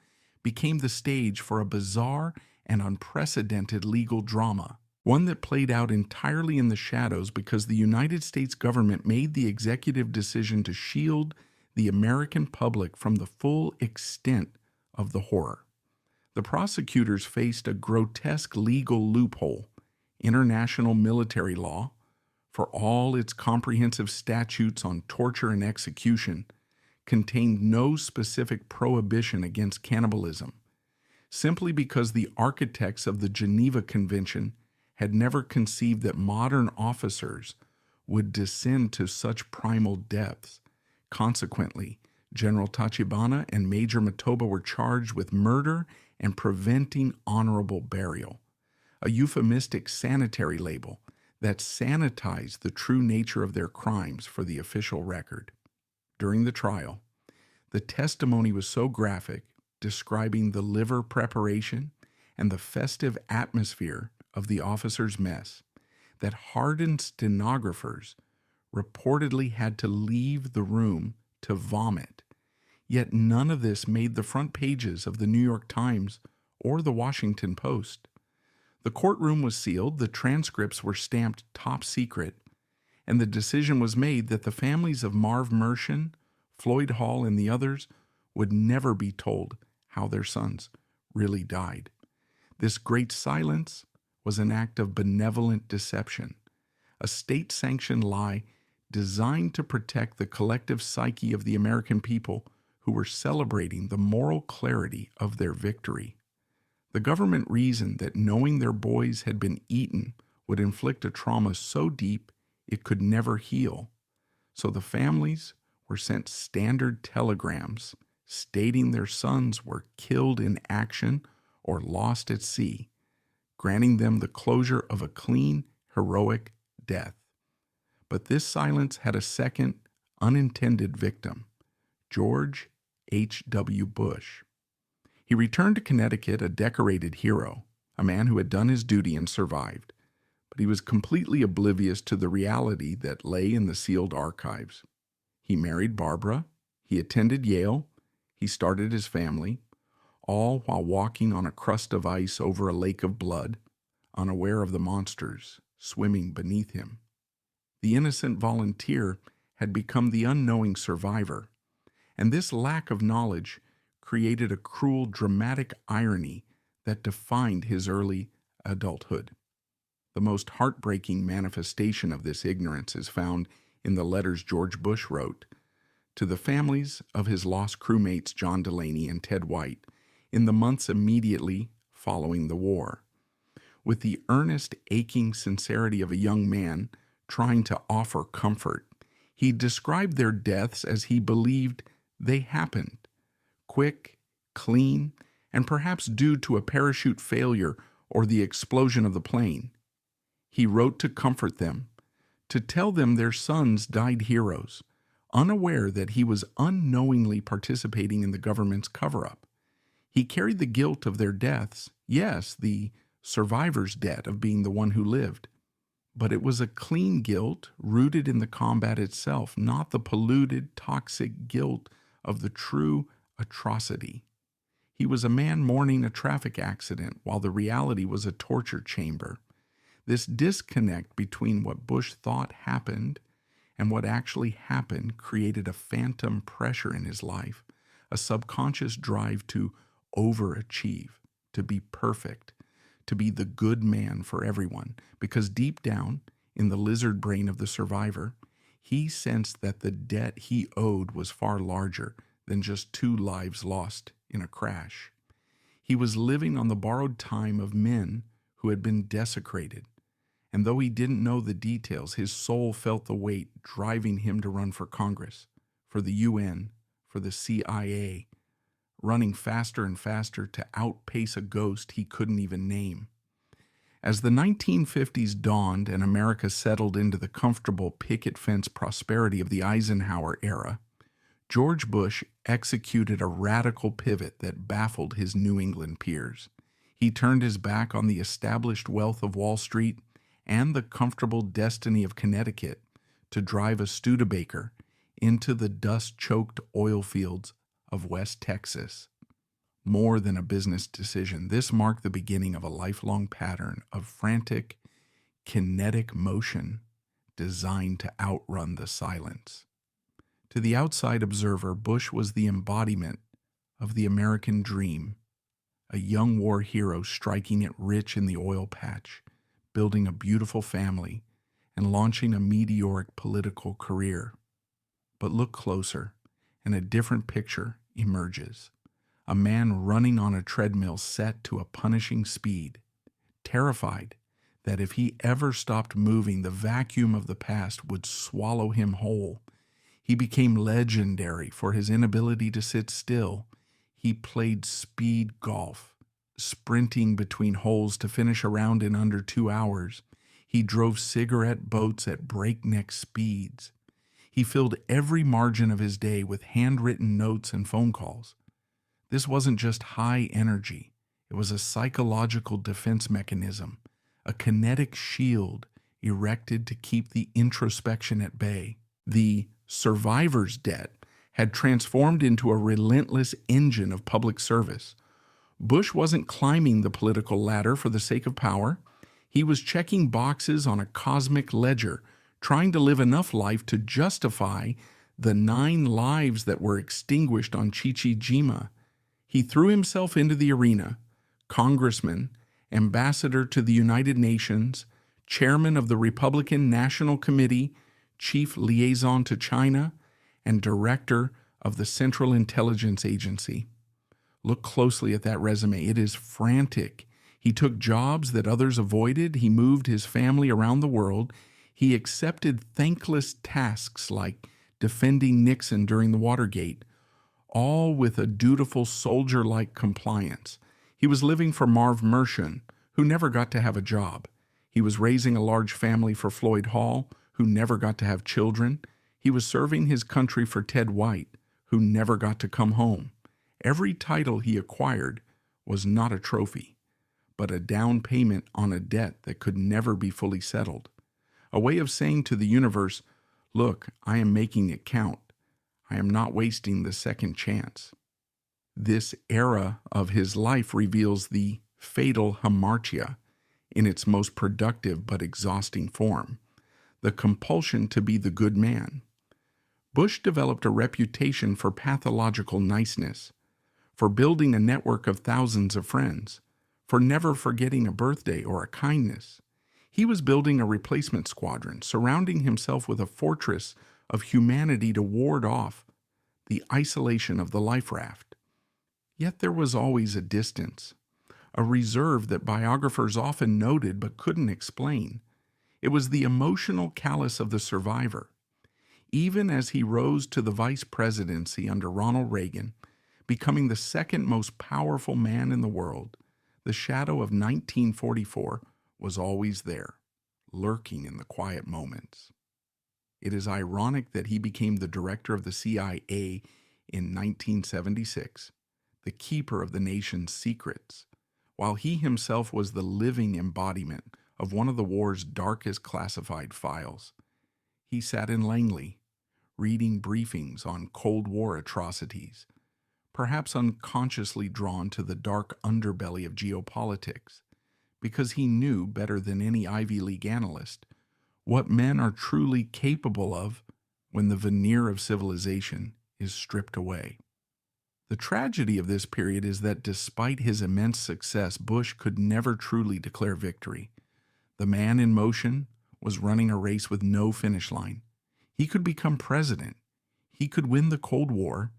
became the stage for a bizarre and unprecedented legal drama, one that played out entirely in the shadows because the United States government made the executive decision to shield the American public from the full extent of the horror. The prosecutors faced a grotesque legal loophole. International military law, for all its comprehensive statutes on torture and execution, contained no specific prohibition against cannibalism, simply because the architects of the Geneva Convention had never conceived that modern officers would descend to such primal depths. Consequently, General Tachibana and Major Matoba were charged with murder and preventing honorable burial, a euphemistic sanitary label that sanitized the true nature of their crimes for the official record. During the trial, the testimony was so graphic, describing the liver preparation and the festive atmosphere of the officers' mess, that hardened stenographers reportedly had to leave the room to vomit. Yet none of this made the front pages of the New York Times or the Washington Post. The courtroom was sealed, the transcripts were stamped top secret, and the decision was made that the families of Marv Mershin, Floyd Hall, and the others would never be told how their sons really died. This great silence was an act of benevolent deception, a state-sanctioned lie designed to protect the collective psyche of the American people who were celebrating the moral clarity of their victory. The government reasoned that knowing their boys had been eaten would inflict a trauma so deep it could never heal. So the families were sent standard telegrams stating their sons were killed in action or lost at sea, granting them the closure of a clean, heroic death. But this silence had a second, unintended victim, George H.W. Bush. He returned to Connecticut a decorated hero, a man who had done his duty and survived, but he was completely oblivious to the reality that lay in the sealed archives. He married Barbara, he attended Yale, he started his family, all while walking on a crust of ice over a lake of blood, unaware of the monsters swimming beneath him. The innocent volunteer had become the unknowing survivor, and this lack of knowledge created a cruel, dramatic irony that defined his early adulthood. The most heartbreaking manifestation of this ignorance is found in the letters George Bush wrote to the families of his lost crewmates John Delaney and Ted White in the months immediately following the war. With the earnest, aching sincerity of a young man trying to offer comfort, he described their deaths as he believed they happened, quick, clean, and perhaps due to a parachute failure or the explosion of the plane. He wrote to comfort them, to tell them their sons died heroes, unaware that he was unknowingly participating in the government's cover-up. He carried the guilt of their deaths, yes, the survivor's debt of being the one who lived, but it was a clean guilt rooted in the combat itself, not the polluted, toxic guilt of the true atrocity. He was a man mourning a traffic accident while the reality was a torture chamber. This disconnect between what Bush thought happened and what actually happened created a phantom pressure in his life, a subconscious drive to overachieve, to be perfect, to be the good man for everyone, because deep down, in the lizard brain of the survivor, he sensed that the debt he owed was far larger than just 2 lives lost in a crash. He was living on the borrowed time of men who had been desecrated, and though he didn't know the details, his soul felt the weight driving him to run for Congress, for the UN, for the CIA, running faster and faster to outpace a ghost he couldn't even name. As the 1950s dawned and America settled into the comfortable picket fence prosperity of the Eisenhower era, George Bush executed a radical pivot that baffled his New England peers. He turned his back on the established wealth of Wall Street and the comfortable destiny of Connecticut to drive a Studebaker into the dust-choked oil fields of West Texas. More than a business decision, this marked the beginning of a lifelong pattern of frantic, kinetic motion designed to outrun the silence. To the outside observer, Bush was the embodiment of the American dream, a young war hero striking it rich in the oil patch, building a beautiful family, and launching a meteoric political career. But look closer, and a different picture emerges. A man running on a treadmill set to a punishing speed, terrified that if he ever stopped moving, the vacuum of the past would swallow him whole. He became legendary for his inability to sit still. He played speed golf, sprinting between holes to finish a round in under 2 hours. He drove cigarette boats at breakneck speeds. He filled every margin of his day with handwritten notes and phone calls. This wasn't just high energy. It was a psychological defense mechanism, a kinetic shield erected to keep the introspection at bay. The survivor's debt had transformed into a relentless engine of public service. Bush wasn't climbing the political ladder for the sake of power. He was checking boxes on a cosmic ledger, trying to live enough life to justify the 9 lives that were extinguished on Chichijima. He threw himself into the arena, congressman, ambassador to the United Nations, chairman of the Republican National Committee, chief liaison to China, and director of the Central Intelligence Agency. Look closely at that resume. It is frantic. He took jobs that others avoided. He moved his family around the world. He accepted thankless tasks like defending Nixon during the Watergate, all with a dutiful soldier-like compliance. He was living for Marv Mershon, who never got to have a job. He was raising a large family for Floyd Hall, who never got to have children. He was serving his country for Ted White, who never got to come home. Every title he acquired was not a trophy, but a down payment on a debt that could never be fully settled. A way of saying to the universe, look, I am making it count. I am not wasting the second chance. This era of his life reveals the fatal hamartia in its most productive but exhausting form, the compulsion to be the good man. Bush developed a reputation for pathological niceness, for building a network of thousands of friends, for never forgetting a birthday or a kindness. He was building a replacement squadron, surrounding himself with a fortress of humanity to ward off the isolation of the life raft. Yet there was always a distance, a reserve that biographers often noted but couldn't explain. It was the emotional callous of the survivor. Even as he rose to the vice presidency under Ronald Reagan, becoming the second most powerful man in the world, the shadow of 1944 was always there, lurking in the quiet moments. It is ironic that he became the director of the CIA in 1976, the keeper of the nation's secrets, while he himself was the living embodiment of one of the war's darkest classified files. He sat in Langley, reading briefings on Cold War atrocities, perhaps unconsciously drawn to the dark underbelly of geopolitics, because he knew better than any Ivy League analyst what men are truly capable of when the veneer of civilization is stripped away. The tragedy of this period is that despite his immense success, Bush could never truly declare victory. The man in motion was running a race with no finish line. He could become president. He could win the Cold War,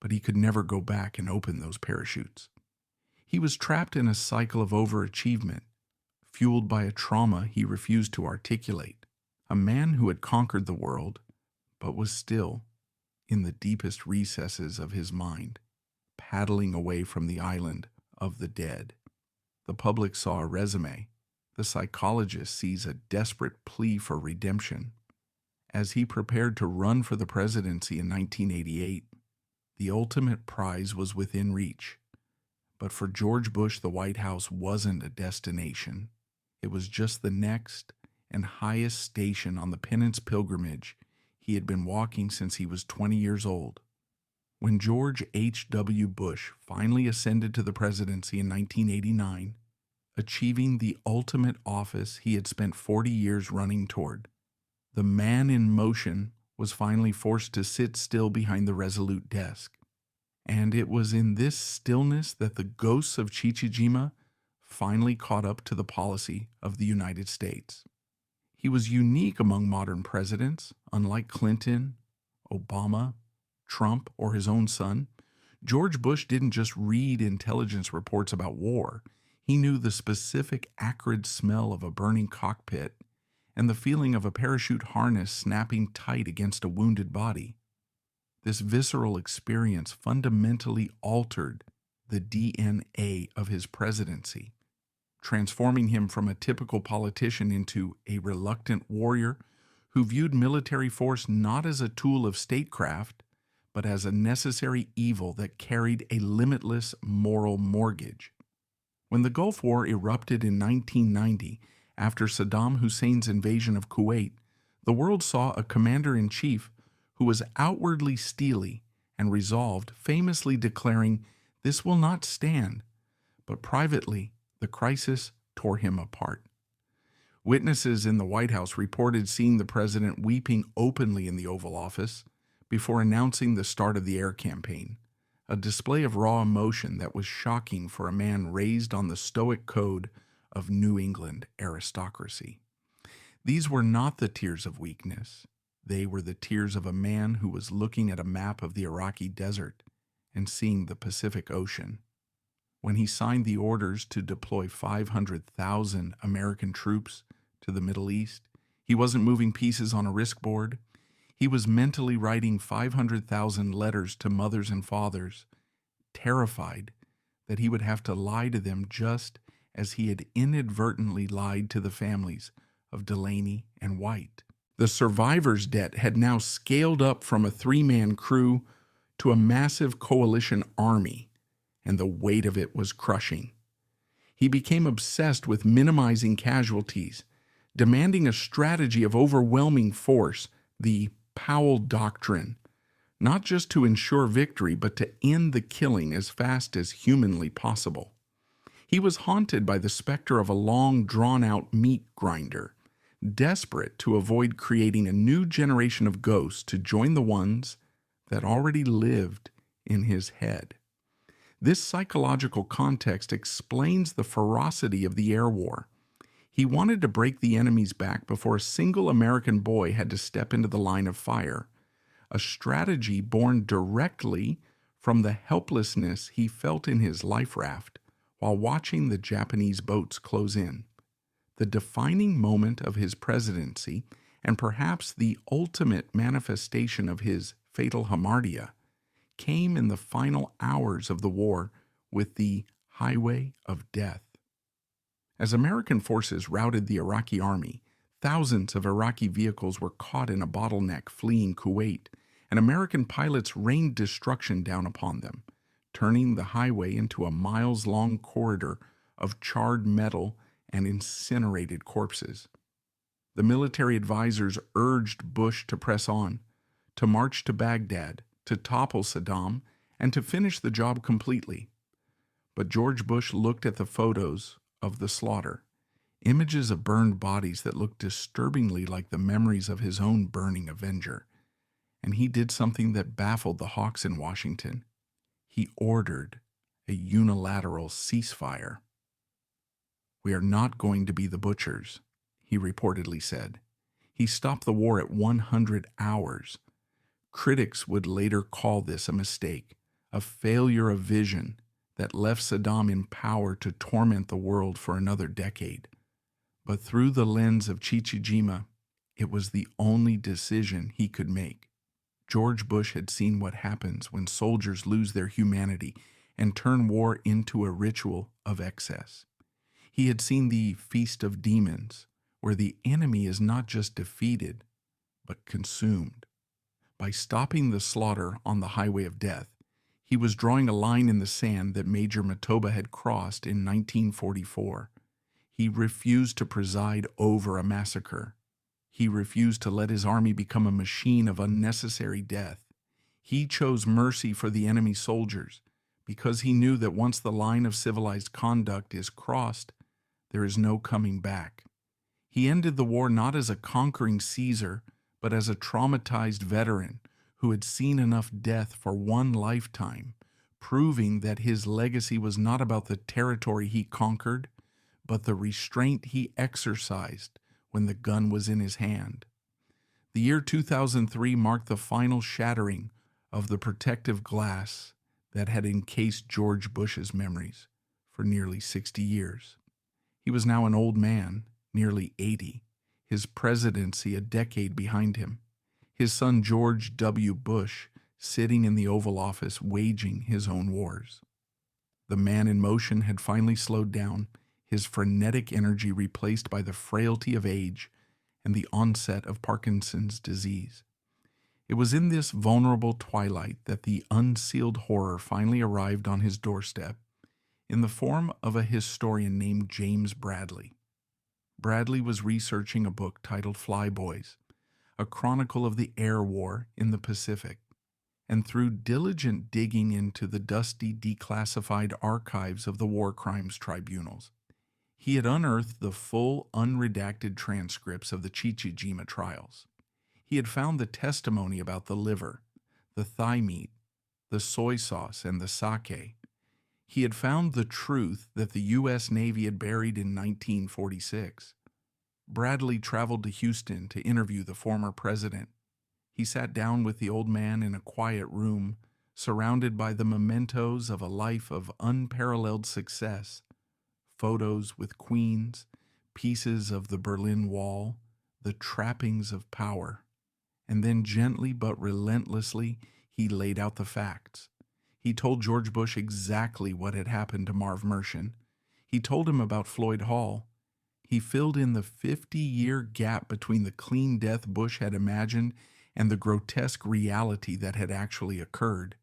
but he could never go back and open those parachutes. He was trapped in a cycle of overachievement, fueled by a trauma he refused to articulate. A man who had conquered the world, but was still, in the deepest recesses of his mind, paddling away from the island of the dead. The public saw a resume. The psychologist sees a desperate plea for redemption. As he prepared to run for the presidency in 1988, the ultimate prize was within reach. But for George Bush, the White House wasn't a destination. It was just the next and highest station on the penance pilgrimage he had been walking since he was 20 years old. When George H.W. Bush finally ascended to the presidency in 1989, achieving the ultimate office he had spent 40 years running toward, the man in motion was finally forced to sit still behind the resolute desk. And it was in this stillness that the ghosts of Chichijima finally caught up to the policy of the United States. He was unique among modern presidents. Unlike Clinton, Obama, Trump, or his own son, George Bush didn't just read intelligence reports about war. He knew the specific acrid smell of a burning cockpit and the feeling of a parachute harness snapping tight against a wounded body. This visceral experience fundamentally altered the DNA of his presidency, transforming him from a typical politician into a reluctant warrior who viewed military force not as a tool of statecraft, but as a necessary evil that carried a limitless moral mortgage. When the Gulf War erupted in 1990, after Saddam Hussein's invasion of Kuwait, the world saw a commander-in-chief who was outwardly steely and resolved, famously declaring, "This will not stand," but privately, the crisis tore him apart. Witnesses in the White House reported seeing the president weeping openly in the Oval Office before announcing the start of the air campaign, a display of raw emotion that was shocking for a man raised on the stoic code of New England aristocracy. These were not the tears of weakness. They were the tears of a man who was looking at a map of the Iraqi desert and seeing the Pacific Ocean. When he signed the orders to deploy 500,000 American troops to the Middle East, he wasn't moving pieces on a risk board. He was mentally writing 500,000 letters to mothers and fathers, terrified that he would have to lie to them just as he had inadvertently lied to the families of Delaney and White. The survivor's debt had now scaled up from a 3-man crew to a massive coalition army, and the weight of it was crushing. He became obsessed with minimizing casualties, demanding a strategy of overwhelming force, the Powell Doctrine, not just to ensure victory, but to end the killing as fast as humanly possible. He was haunted by the specter of a long, drawn-out meat grinder, desperate to avoid creating a new generation of ghosts to join the ones that already lived in his head. This psychological context explains the ferocity of the air war. He wanted to break the enemy's back before a single American boy had to step into the line of fire, a strategy born directly from the helplessness he felt in his life raft while watching the Japanese boats close in. The defining moment of his presidency, and perhaps the ultimate manifestation of his fatal hamartia, came in the final hours of the war with the Highway of Death. As American forces routed the Iraqi army, thousands of Iraqi vehicles were caught in a bottleneck fleeing Kuwait, and American pilots rained destruction down upon them, turning the highway into a miles-long corridor of charred metal and incinerated corpses. The military advisors urged Bush to press on, to march to Baghdad, to topple Saddam, and to finish the job completely. But George Bush looked at the photos of the slaughter, images of burned bodies that looked disturbingly like the memories of his own burning avenger, and he did something that baffled the hawks in Washington. He ordered a unilateral ceasefire. "We are not going to be the butchers," he reportedly said. He stopped the war at 100 hours. Critics would later call this a mistake, a failure of vision that left Saddam in power to torment the world for another decade. But through the lens of Chichijima, it was the only decision he could make. George Bush had seen what happens when soldiers lose their humanity and turn war into a ritual of excess. He had seen the Feast of Demons, where the enemy is not just defeated, but consumed. By stopping the slaughter on the Highway of Death, he was drawing a line in the sand that Major Matoba had crossed in 1944. He refused to preside over a massacre. He refused to let his army become a machine of unnecessary death. He chose mercy for the enemy soldiers because he knew that once the line of civilized conduct is crossed, there is no coming back. He ended the war not as a conquering Caesar, but as a traumatized veteran who had seen enough death for one lifetime, proving that his legacy was not about the territory he conquered, but the restraint he exercised when the gun was in his hand. The year 2003 marked the final shattering of the protective glass that had encased George Bush's memories for nearly 60 years. He was now an old man, nearly 80, his presidency a decade behind him, his son George W. Bush sitting in the Oval Office waging his own wars. The man in motion had finally slowed down, his frenetic energy replaced by the frailty of age and the onset of Parkinson's disease. It was in this vulnerable twilight that the unsealed horror finally arrived on his doorstep in the form of a historian named James Bradley. Bradley was researching a book titled Flyboys, a chronicle of the air war in the Pacific, and through diligent digging into the dusty, declassified archives of the war crimes tribunals, he had unearthed the full, unredacted transcripts of the Chichijima trials. He had found the testimony about the liver, the thigh meat, the soy sauce, and the sake. He had found the truth that the U.S. Navy had buried in 1946. Bradley traveled to Houston to interview the former president. He sat down with the old man in a quiet room, surrounded by the mementos of a life of unparalleled success. Photos with queens, pieces of the Berlin Wall, the trappings of power. And then gently but relentlessly, he laid out the facts. He told George Bush exactly what had happened to Marv Mershon. He told him about Floyd Hall. He filled in the 50-year gap between the clean death Bush had imagined and the grotesque reality that had actually occurred.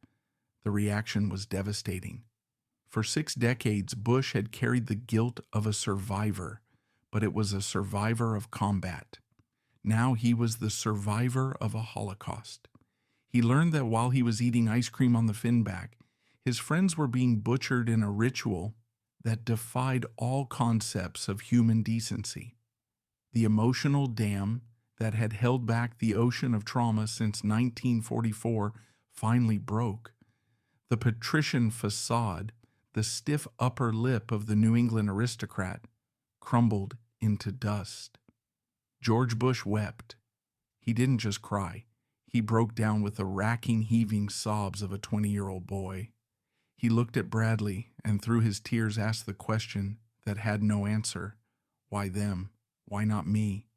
The reaction was devastating. For 6 decades, Bush had carried the guilt of a survivor, but it was a survivor of combat. Now he was the survivor of a Holocaust. He learned that while he was eating ice cream on the Finback, his friends were being butchered in a ritual that defied all concepts of human decency. The emotional dam that had held back the ocean of trauma since 1944 finally broke. The patrician facade, the stiff upper lip of the New England aristocrat, crumbled into dust. George Bush wept. He didn't just cry. He broke down with the racking, heaving sobs of a 20-year-old boy. He looked at Bradley and through his tears asked the question that had no answer. Why them? Why not me?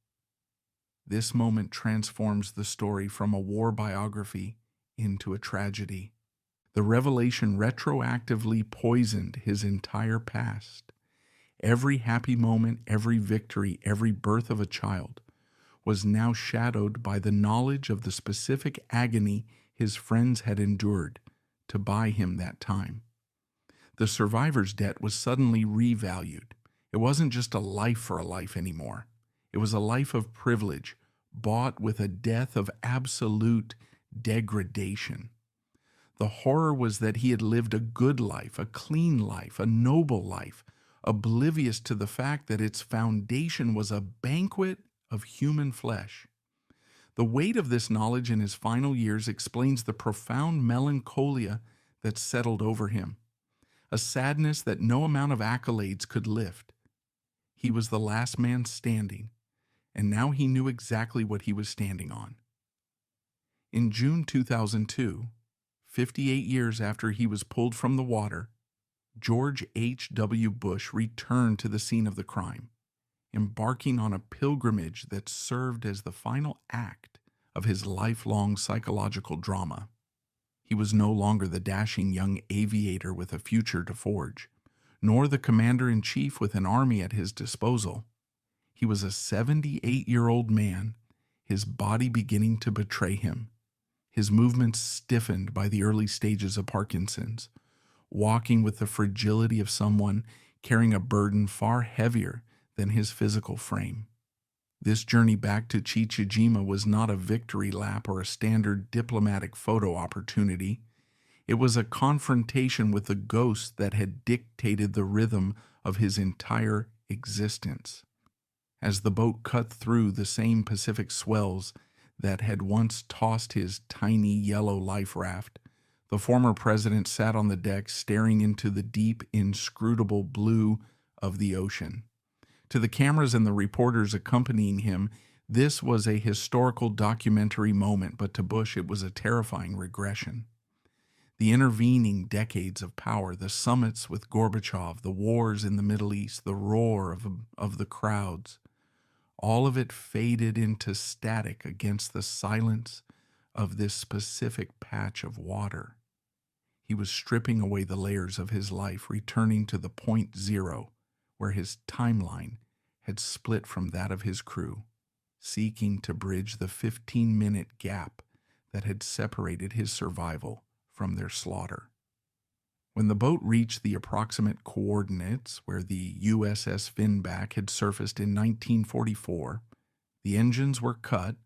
This moment transforms the story from a war biography into a tragedy. The revelation retroactively poisoned his entire past. Every happy moment, every victory, every birth of a child was now shadowed by the knowledge of the specific agony his friends had endured to buy him that time. The survivor's debt was suddenly revalued. It wasn't just a life for a life anymore. It was a life of privilege, bought with a death of absolute degradation. The horror was that he had lived a good life, a clean life, a noble life, oblivious to the fact that its foundation was a banquet of human flesh. The weight of this knowledge in his final years explains the profound melancholia that settled over him, a sadness that no amount of accolades could lift. He was the last man standing, and now he knew exactly what he was standing on. In June 2002, 58 years after he was pulled from the water, George H.W. Bush returned to the scene of the crime, embarking on a pilgrimage that served as the final act of his lifelong psychological drama. He was no longer the dashing young aviator with a future to forge, nor the commander-in-chief with an army at his disposal. He was a 78-year-old man, his body beginning to betray him, his movements stiffened by the early stages of Parkinson's, walking with the fragility of someone carrying a burden far heavier than his physical frame. This journey back to Chichijima was not a victory lap or a standard diplomatic photo opportunity. It was a confrontation with the ghost that had dictated the rhythm of his entire existence. As the boat cut through the same Pacific swells that had once tossed his tiny yellow life raft, the former president sat on the deck staring into the deep, inscrutable blue of the ocean. To the cameras and the reporters accompanying him, this was a historical documentary moment, but to Bush it was a terrifying regression. The intervening decades of power, the summits with Gorbachev, the wars in the Middle East, the roar of the crowds, all of it faded into static against the silence of this specific patch of water. He was stripping away the layers of his life, returning to the point zero, where his timeline had split from that of his crew, seeking to bridge the 15-minute gap that had separated his survival from their slaughter. When the boat reached the approximate coordinates where the USS Finback had surfaced in 1944, the engines were cut,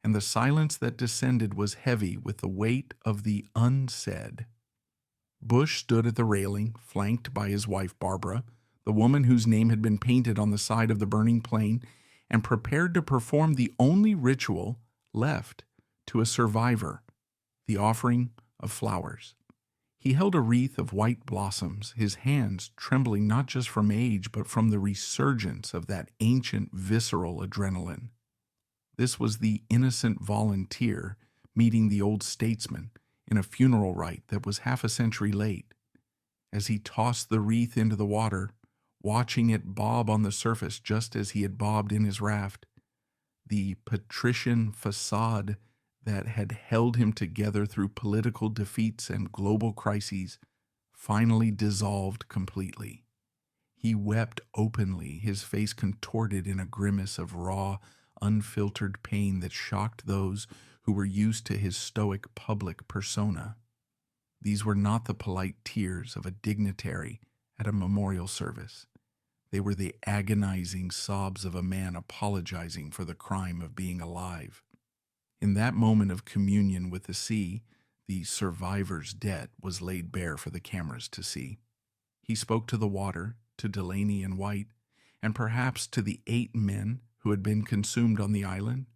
and the silence that descended was heavy with the weight of the unsaid. Bush stood at the railing, flanked by his wife Barbara, the woman whose name had been painted on the side of the burning plane, and prepared to perform the only ritual left to a survivor, the offering of flowers. He held a wreath of white blossoms, his hands trembling not just from age, but from the resurgence of that ancient visceral adrenaline. This was the innocent volunteer meeting the old statesman in a funeral rite that was half a century late. As he tossed the wreath into the water, watching it bob on the surface just as he had bobbed in his raft, the patrician facade that had held him together through political defeats and global crises finally dissolved completely. He wept openly, his face contorted in a grimace of raw, unfiltered pain that shocked those who were used to his stoic public persona. These were not the polite tears of a dignitary at a memorial service. They were the agonizing sobs of a man apologizing for the crime of being alive. In that moment of communion with the sea, the survivor's debt was laid bare for the cameras to see. He spoke to the water, to Delaney and White, and perhaps to the 8 men who had been consumed on the island.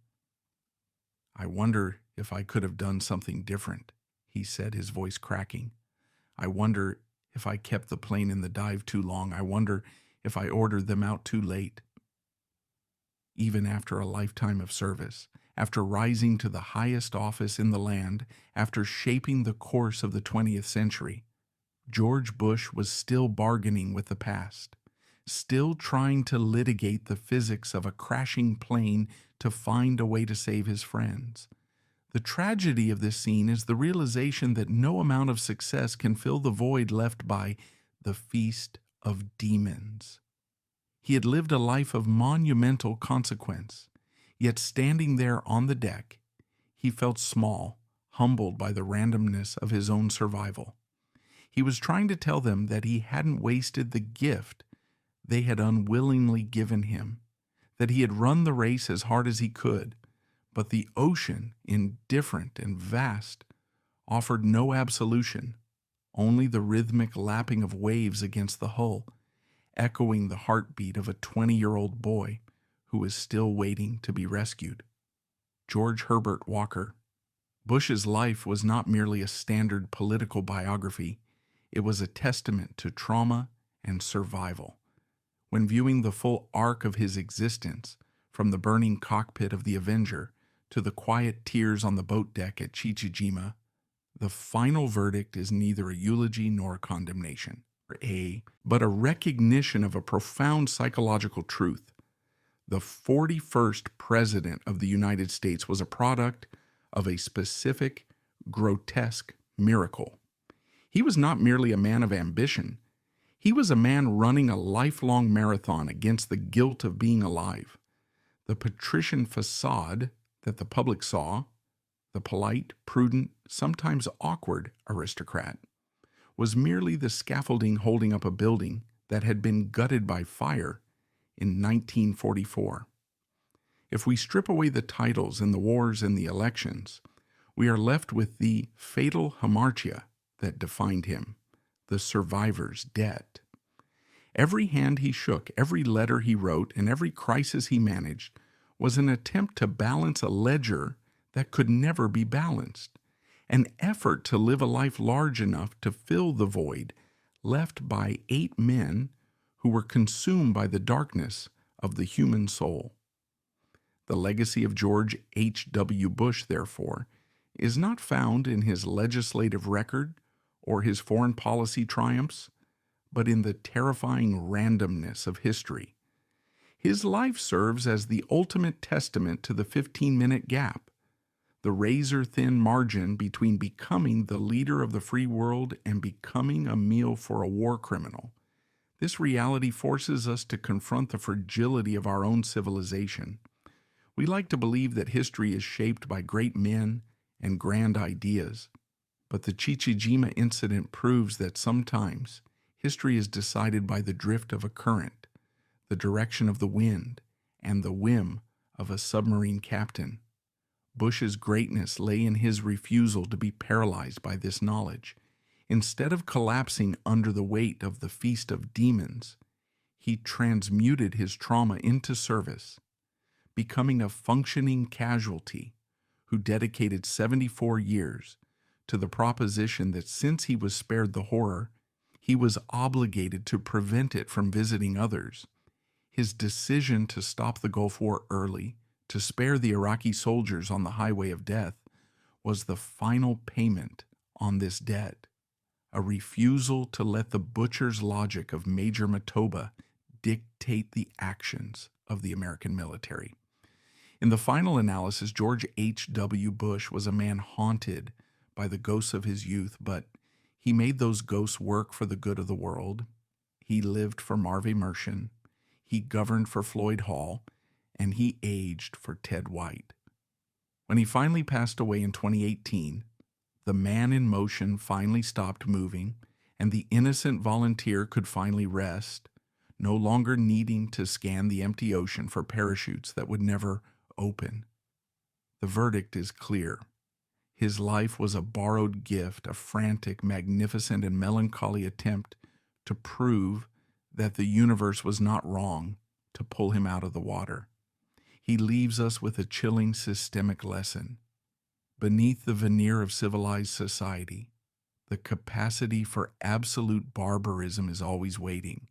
"I wonder if I could have done something different," he said, his voice cracking. I wonder if I kept the plane in the dive too long. I wonder if I ordered them out too late. Even after a lifetime of service, after rising to the highest office in the land, after shaping the course of the 20th century, George Bush was still bargaining with the past, still trying to litigate the physics of a crashing plane to find a way to save his friends. The tragedy of this scene is the realization that no amount of success can fill the void left by the feast of demons. He had lived a life of monumental consequence, yet standing there on the deck, he felt small, humbled by the randomness of his own survival. He was trying to tell them that he hadn't wasted the gift they had unwillingly given him, that he had run the race as hard as he could, but the ocean, indifferent and vast, offered no absolution, only the rhythmic lapping of waves against the hull, echoing the heartbeat of a 20-year-old boy who was still waiting to be rescued. George Herbert Walker. Bush's life was not merely a standard political biography. It was a testament to trauma and survival. When viewing the full arc of his existence, from the burning cockpit of the Avenger to the quiet tears on the boat deck at Chichijima, the final verdict is neither a eulogy nor a condemnation, but a recognition of a profound psychological truth. The 41st President of the United States was a product of a specific, grotesque miracle. He was not merely a man of ambition. He was a man running a lifelong marathon against the guilt of being alive. The patrician facade that the public saw, the polite, prudent, sometimes awkward aristocrat, was merely the scaffolding holding up a building that had been gutted by fire in 1944. If we strip away the titles and the wars and the elections, we are left with the fatal hamartia that defined him, the survivor's debt. Every hand he shook, every letter he wrote, and every crisis he managed was an attempt to balance a ledger that could never be balanced, an effort to live a life large enough to fill the void left by 8 men who were consumed by the darkness of the human soul. The legacy of George H.W. Bush, therefore, is not found in his legislative record or his foreign policy triumphs, but in the terrifying randomness of history. His life serves as the ultimate testament to the 15-minute gap, the razor-thin margin between becoming the leader of the free world and becoming a meal for a war criminal. This reality forces us to confront the fragility of our own civilization. We like to believe that history is shaped by great men and grand ideas, but the Chichijima Incident proves that sometimes history is decided by the drift of a current, the direction of the wind, and the whim of a submarine captain. Bush's greatness lay in his refusal to be paralyzed by this knowledge. Instead of collapsing under the weight of the feast of demons, he transmuted his trauma into service, becoming a functioning casualty who dedicated 74 years to the proposition that since he was spared the horror, he was obligated to prevent it from visiting others. His decision to stop the Gulf War early, to spare the Iraqi soldiers on the highway of death, was the final payment on this debt, a refusal to let the butcher's logic of Major Matoba dictate the actions of the American military. In the final analysis, George H.W. Bush was a man haunted by the ghosts of his youth, but he made those ghosts work for the good of the world. He lived for Marvin Mershon, he governed for Floyd Hall, and he aged for Ted White. When he finally passed away in 2018, the man in motion finally stopped moving, and the innocent volunteer could finally rest, no longer needing to scan the empty ocean for parachutes that would never open. The verdict is clear. His life was a borrowed gift, a frantic, magnificent, and melancholy attempt to prove that the universe was not wrong to pull him out of the water. He leaves us with a chilling systemic lesson. Beneath the veneer of civilized society, The capacity for absolute barbarism is always waiting,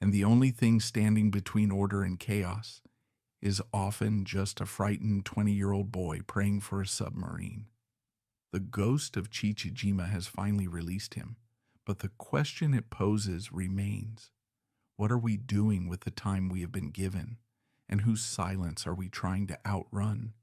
and the only thing standing between order and chaos is often just a frightened 20-year-old boy praying for a submarine. The ghost of Chichijima has finally released him, but the question it poses remains. What are we doing with the time we have been given, and whose silence are we trying to outrun?